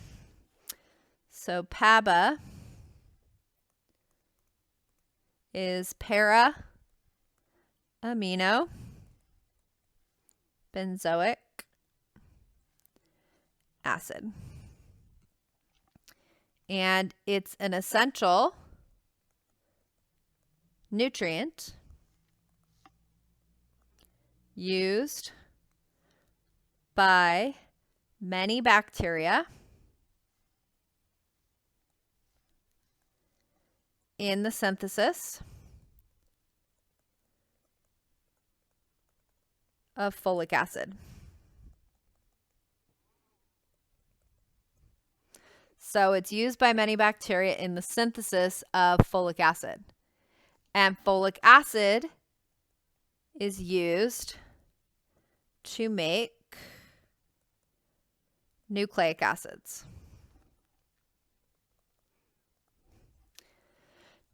So PABA is para-amino benzoic acid. and it's an essential nutrient used by many bacteria in the synthesis of folic acid. So it's used by many bacteria in the synthesis of folic acid. And folic acid is used to make nucleic acids.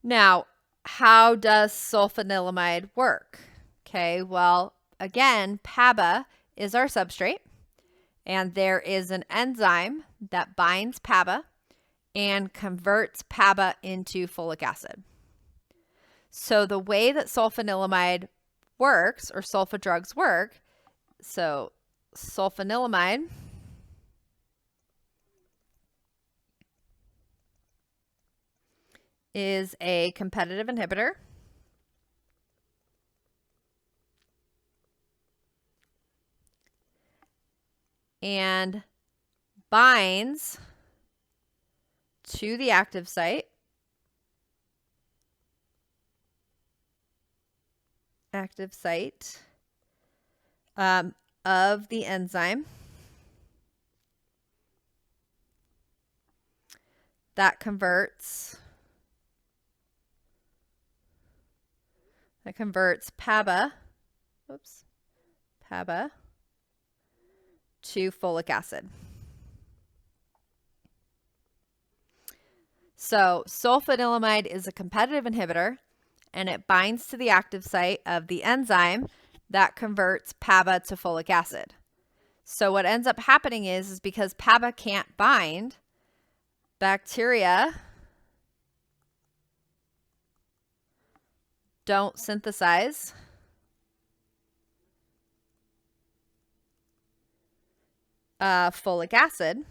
Now, how does sulfanilamide work? Okay, well, again, PABA is our substrate, and there is an enzyme that binds PABA and converts PABA into folic acid. So the way that sulfanilamide works, or sulfa drugs work, so sulfanilamide is a competitive inhibitor. And binds to the active site of the enzyme that converts PABA to folic acid. So sulfanilamide is a competitive inhibitor, and it binds to the active site of the enzyme that converts PABA to folic acid. So what ends up happening is because PABA can't bind, bacteria don't synthesize folic acid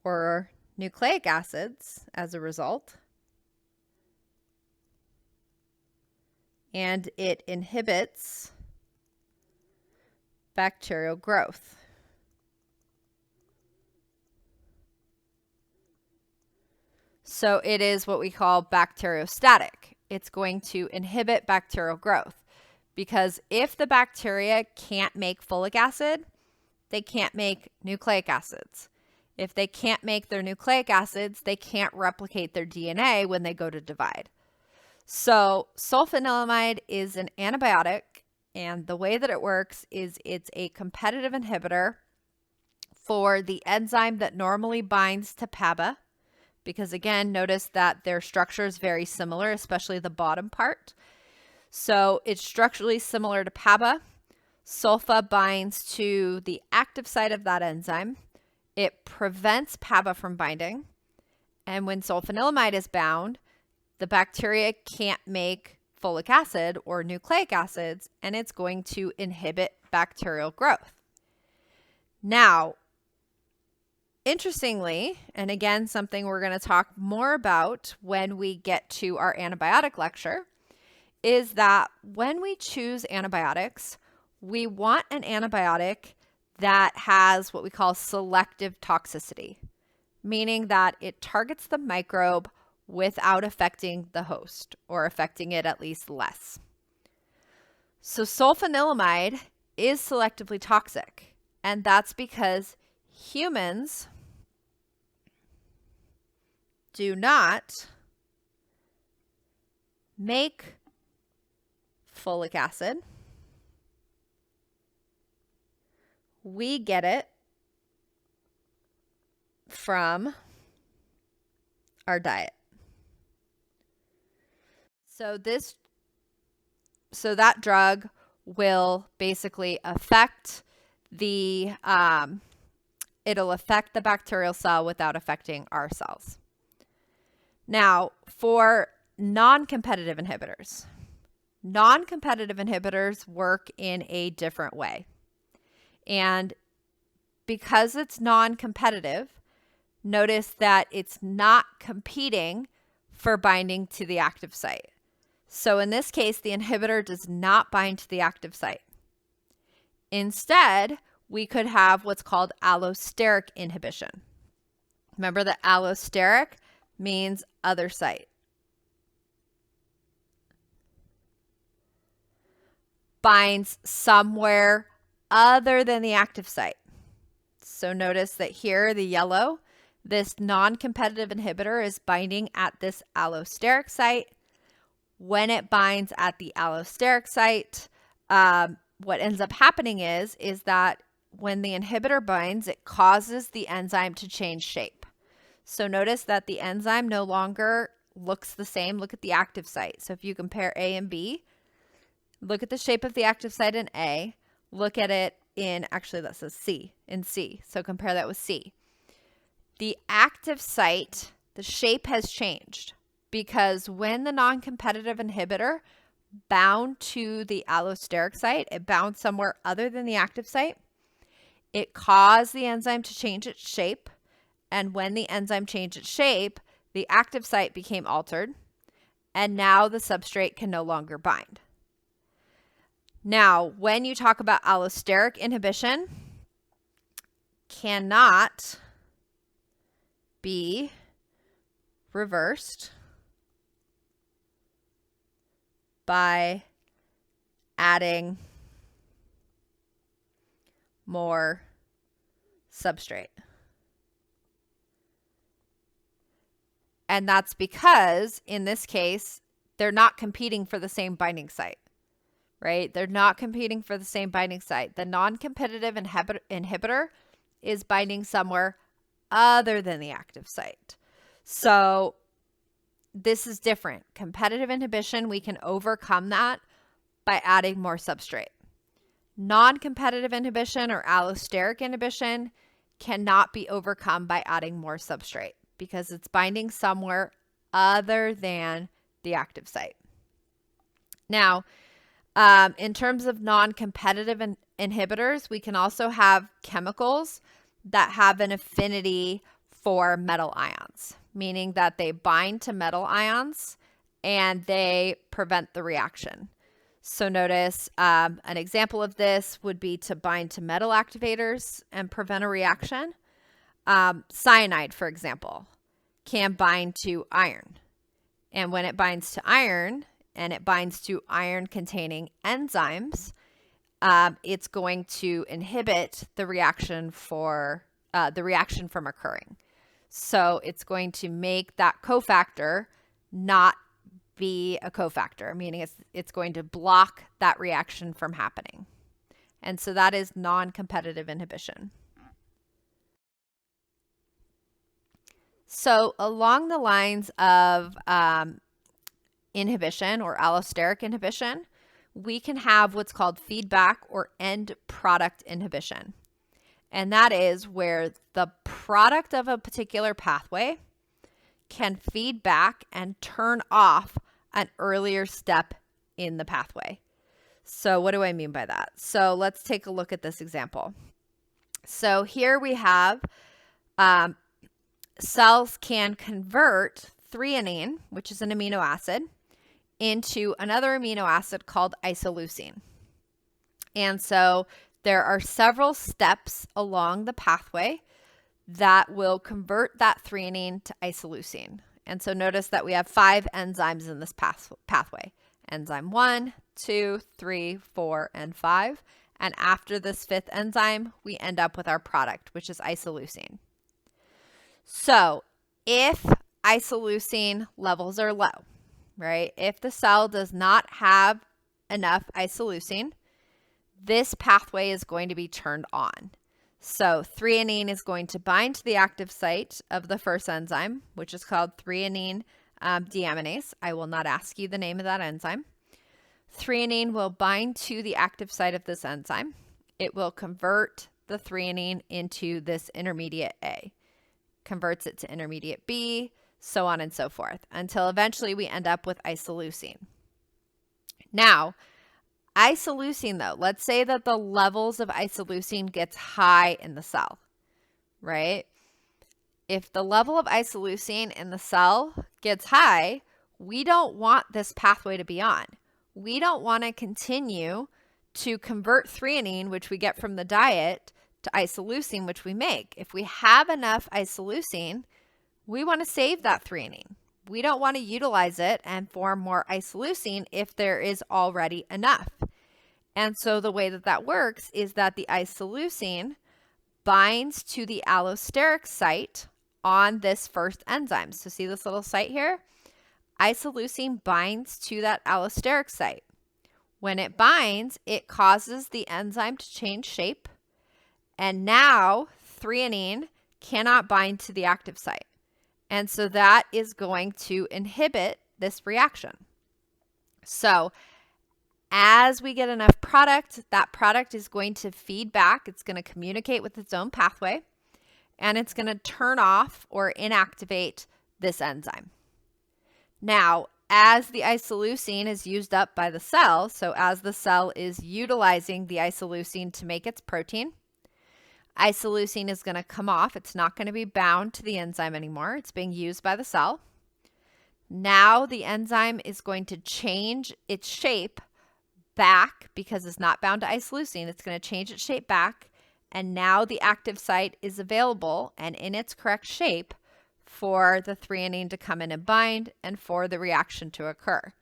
or nucleic acids as a result, and it inhibits bacterial growth. So it is what we call bacteriostatic. It's going to inhibit bacterial growth, because if the bacteria can't make folic acid, they can't make nucleic acids. If they can't make their nucleic acids, they can't replicate their DNA when they go to divide. So sulfanilamide is an antibiotic, and the way that it works is it's a competitive inhibitor for the enzyme that normally binds to PABA, because again, notice that their structure is very similar, especially the bottom part. So it's structurally similar to PABA. Sulfa binds to the active site of that enzyme. It prevents PABA from binding. And when sulfanilamide is bound, the bacteria can't make folic acid or nucleic acids, and it's going to inhibit bacterial growth. Now, interestingly, and again, something we're going to talk more about when we get to our antibiotic lecture, is that when we choose antibiotics, we want an antibiotic that has what we call selective toxicity, meaning that it targets the microbe without affecting the host, or affecting it at least less. So sulfanilamide is selectively toxic, and that's because humans do not make folic acid. We get it from our diet. So that drug will basically affect the it'll affect the bacterial cell without affecting our cells. Now, for non-competitive inhibitors work in a different way. And because it's non-competitive, notice that it's not competing for binding to the active site. So in this case, the inhibitor does not bind to the active site. Instead, we could have what's called allosteric inhibition. Remember that allosteric means other site. Binds somewhere other than the active site. So notice that here, the yellow, this non-competitive inhibitor is binding at this allosteric site. When it binds at the allosteric site, what ends up happening is that when the inhibitor binds, it causes the enzyme to change shape. So notice that the enzyme no longer looks the same. Look at the active site. So if you compare A and B, look at the shape of the active site in A. Look at it in, actually that says C, in C. So compare that with C. The active site, the shape has changed because when the non-competitive inhibitor bound to the allosteric site, it bound somewhere other than the active site. It caused the enzyme to change its shape. And when the enzyme changed its shape, the active site became altered. And now the substrate can no longer bind. Now, when you talk about allosteric inhibition, cannot be reversed by adding more substrate. And that's because, in this case, they're not competing for the same binding site, right? They're not competing for the same binding site. The non-competitive inhibitor is binding somewhere other than the active site. So this is different. Competitive inhibition, we can overcome that by adding more substrate. Non-competitive inhibition or allosteric inhibition cannot be overcome by adding more substrate because it's binding somewhere other than the active site. Now, in terms of non-competitive inhibitors, we can also have chemicals that have an affinity for metal ions, meaning that they bind to metal ions and they prevent the reaction. So notice an example of this would be to bind to metal activators and prevent a reaction. Cyanide, for example, can bind to iron. And when it binds to iron and it binds to iron-containing enzymes, it's going to inhibit the reaction from occurring. So it's going to make that cofactor not be a cofactor, meaning it's going to block that reaction from happening. And so that is non-competitive inhibition. So along the lines of inhibition or allosteric inhibition, we can have what's called feedback or end product inhibition. And that is where the product of a particular pathway can feed back and turn off an earlier step in the pathway. So what do I mean by that? So let's take a look at this example. So here we have cells can convert threonine, which is an amino acid, into another amino acid called isoleucine. And so there are several steps along the pathway that will convert that threonine to isoleucine. And so notice that we have 5 enzymes in this pathway. Enzyme 1, 2, 3, 4, and 5. And after this 5th enzyme, we end up with our product, which is isoleucine. So if isoleucine levels are low, right? If the cell does not have enough isoleucine, this pathway is going to be turned on. So threonine is going to bind to the active site of the first enzyme, which is called threonine deaminase. I will not ask you the name of that enzyme. Threonine will bind to the active site of this enzyme. It will convert the threonine into this intermediate A, converts it to intermediate B, so on and so forth, until eventually we end up with isoleucine. Now, isoleucine, though, let's say that the levels of isoleucine gets high in the cell, right? if the level of isoleucine in the cell gets high, we don't want this pathway to be on. We don't want to continue to convert threonine, which we get from the diet, to isoleucine, which we make. If we have enough isoleucine, we want to save that threonine. We don't want to utilize it and form more isoleucine if there is already enough. And so the way that that works is that the isoleucine binds to the allosteric site on this first enzyme. So see this little site here? Isoleucine binds to that allosteric site. When it binds, it causes the enzyme to change shape, and now threonine cannot bind to the active site. And so that is going to inhibit this reaction. So as we get enough product, that product is going to feed back. It's going to communicate with its own pathway, and it's going to turn off or inactivate this enzyme. Now, as the isoleucine is used up by the cell, so as the cell is utilizing the isoleucine to make its protein, isoleucine is going to come off. It's not going to be bound to the enzyme anymore. It's being used by the cell. Now the enzyme is going to change its shape back because it's not bound to isoleucine. It's going to change its shape back, and now the active site is available and in its correct shape for the threonine to come in and bind and for the reaction to occur.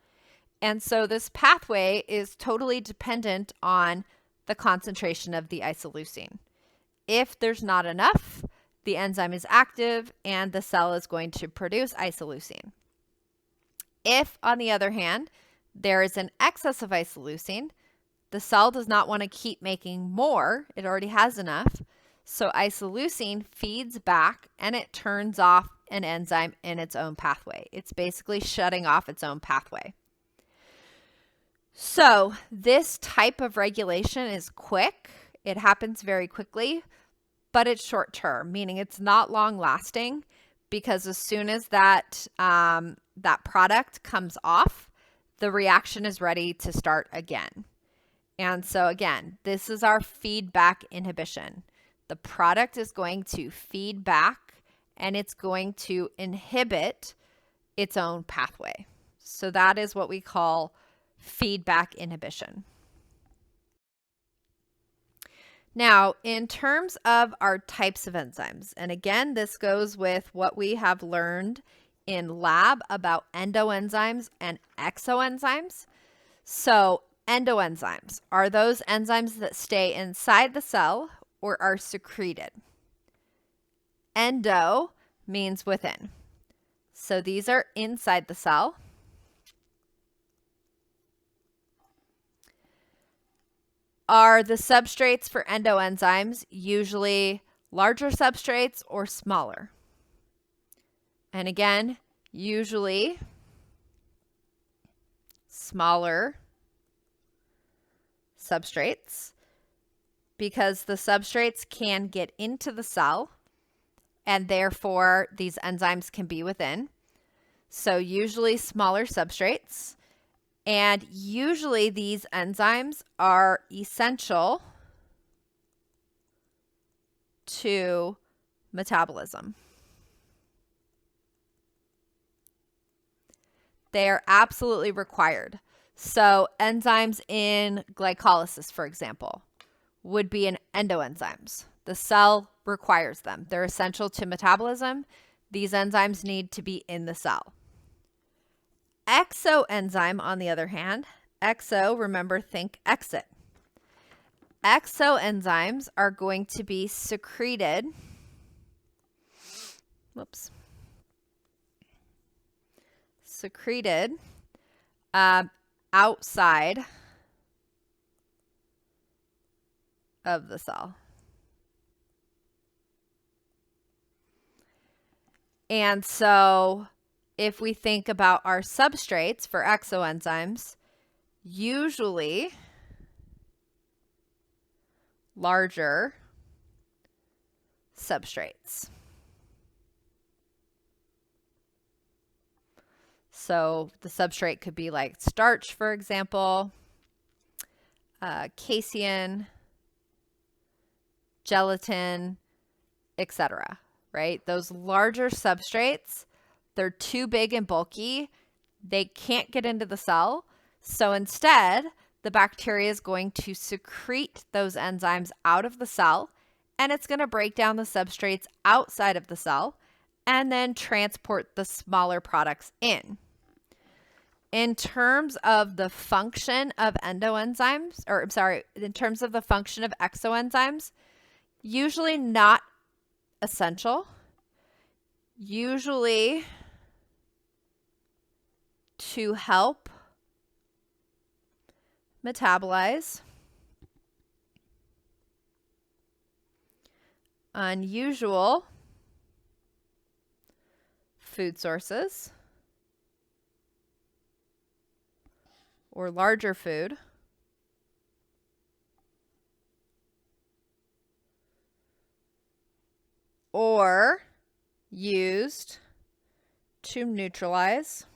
And so this pathway is totally dependent on the concentration of the isoleucine. If there's not enough, the enzyme is active and the cell is going to produce isoleucine. If, on the other hand, there is an excess of isoleucine, the cell does not want to keep making more. It already has enough. So isoleucine feeds back and it turns off an enzyme in its own pathway. It's basically shutting off its own pathway. So this type of regulation is quick. It happens very quickly, but it's short term, meaning it's not long lasting, because as soon as that product comes off, the reaction is ready to start again. And so again, this is our feedback inhibition. The product is going to feed back and it's going to inhibit its own pathway. So that is what we call feedback inhibition. Now, in terms of our types of enzymes, and again, this goes with what we have learned in lab about endoenzymes and exoenzymes. So endoenzymes are those enzymes that stay inside the cell or are secreted. Endo means within. So these are inside the cell. Are the substrates for endoenzymes usually larger substrates or smaller? And again, usually smaller substrates, because the substrates can get into the cell and therefore these enzymes can be within. So usually smaller substrates. And usually these enzymes are essential to metabolism. They are absolutely required. So enzymes in glycolysis, for example, would be in endoenzymes. The cell requires them. They're essential to metabolism. These enzymes need to be in the cell. Exoenzyme, on the other hand, exo, remember, think exit. Exoenzymes are going to be secreted. Secreted outside of the cell. And so if we think about our substrates for exoenzymes, usually larger substrates. So the substrate could be like starch, for example, casein, gelatin, etc. right? Those larger substrates, they're too big and bulky. They can't get into the cell. So instead, the bacteria is going to secrete those enzymes out of the cell, and it's going to break down the substrates outside of the cell and then transport the smaller products in. In terms of the function of endoenzymes, in terms of the function of exoenzymes, usually not essential. Usually to help metabolize unusual food sources or larger food, or used to neutralize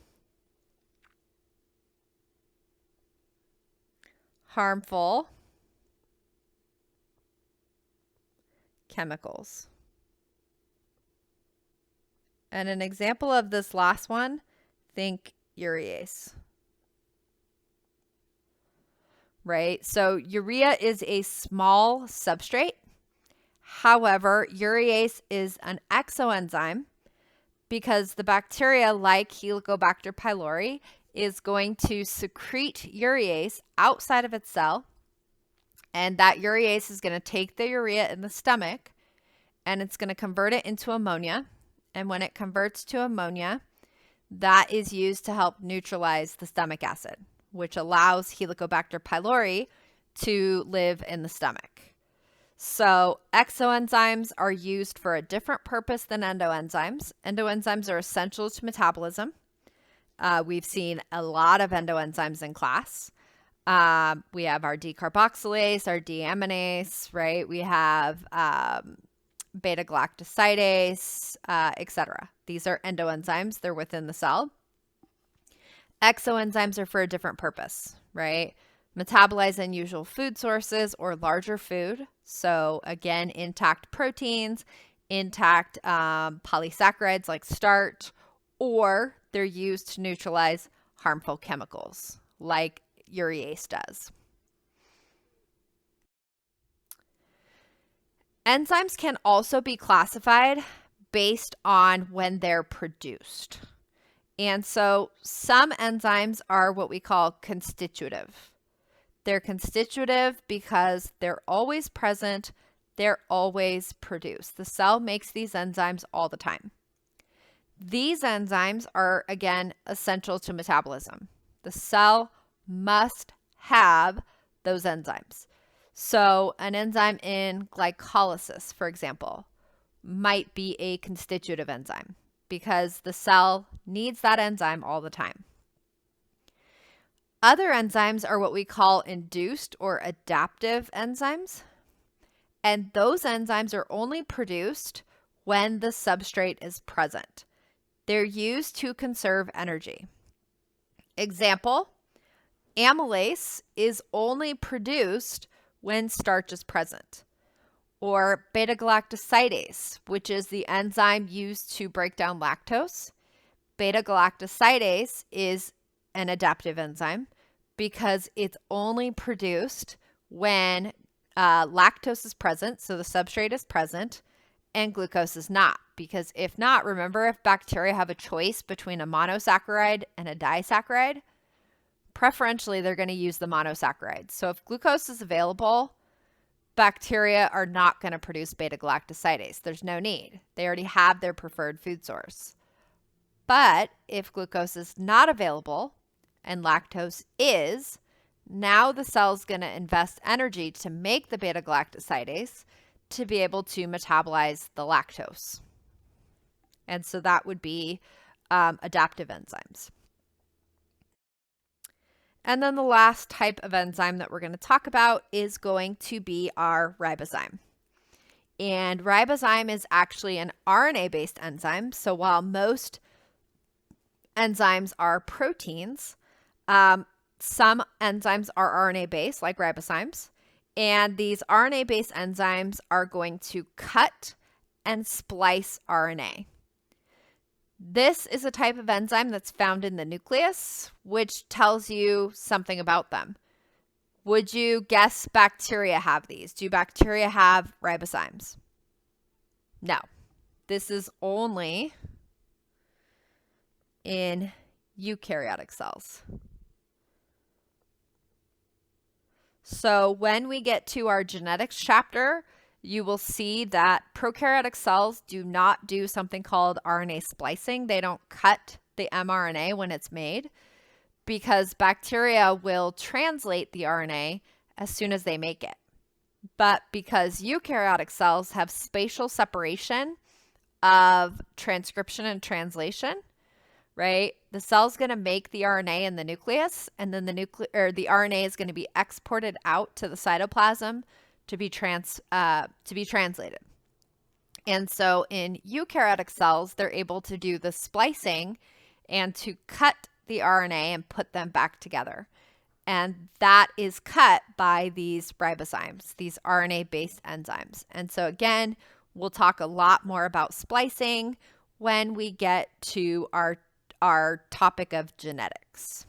harmful chemicals. And an example of this last one, think urease. Right? So urea is a small substrate. However, urease is an exoenzyme because the bacteria, like Helicobacter pylori, is going to secrete urease outside of its cell. And that urease is going to take the urea in the stomach and it's going to convert it into ammonia. And when it converts to ammonia, that is used to help neutralize the stomach acid, which allows Helicobacter pylori to live in the stomach. So exoenzymes are used for a different purpose than endoenzymes. Endoenzymes are essential to metabolism. We've seen a lot of endoenzymes in class. We have our decarboxylase, our deaminase, right? We have beta-galactosidase, etc. These are endoenzymes. They're within the cell. Exoenzymes are for a different purpose, right? Metabolize unusual food sources or larger food. So again, intact proteins, intact polysaccharides like starch, or they're used to neutralize harmful chemicals like urease does. Enzymes can also be classified based on when they're produced. And so some enzymes are what we call constitutive. They're constitutive because they're always present, they're always produced. The cell makes these enzymes all the time. These enzymes are, again, essential to metabolism. The cell must have those enzymes. So an enzyme in glycolysis, for example, might be a constitutive enzyme because the cell needs that enzyme all the time. Other enzymes are what we call induced or adaptive enzymes. And those enzymes are only produced when the substrate is present. They're used to conserve energy. Example, amylase is only produced when starch is present. Or beta-galactosidase, which is the enzyme used to break down lactose. Beta-galactosidase is an adaptive enzyme because it's only produced when lactose is present, so the substrate is present, and glucose is not. Because if not, remember, if bacteria have a choice between a monosaccharide and a disaccharide, preferentially they're going to use the monosaccharide. So if glucose is available, bacteria are not going to produce beta-galactosidase. There's no need. They already have their preferred food source. But if glucose is not available and lactose is, now the cell's going to invest energy to make the beta-galactosidase to be able to metabolize the lactose. And so that would be adaptive enzymes. And then the last type of enzyme that we're going to talk about is going to be our ribozyme. And ribozyme is actually an RNA-based enzyme. So while most enzymes are proteins, some enzymes are RNA-based, like ribozymes. And these RNA-based enzymes are going to cut and splice RNA. This is a type of enzyme that's found in the nucleus, which tells you something about them. Would you guess bacteria have these? Do bacteria have ribozymes? No. This is only in eukaryotic cells. So when we get to our genetics chapter, you will see that prokaryotic cells do not do something called RNA splicing. They don't cut the mRNA when it's made because bacteria will translate the RNA as soon as they make it. But because eukaryotic cells have spatial separation of transcription and translation, right? The cell's going to make the RNA in the nucleus, and then the RNA is going to be exported out to the cytoplasm to be translated. And so in eukaryotic cells, they're able to do the splicing and to cut the RNA and put them back together. And that is cut by these ribozymes, these RNA-based enzymes. And so again, we'll talk a lot more about splicing when we get to our topic of genetics.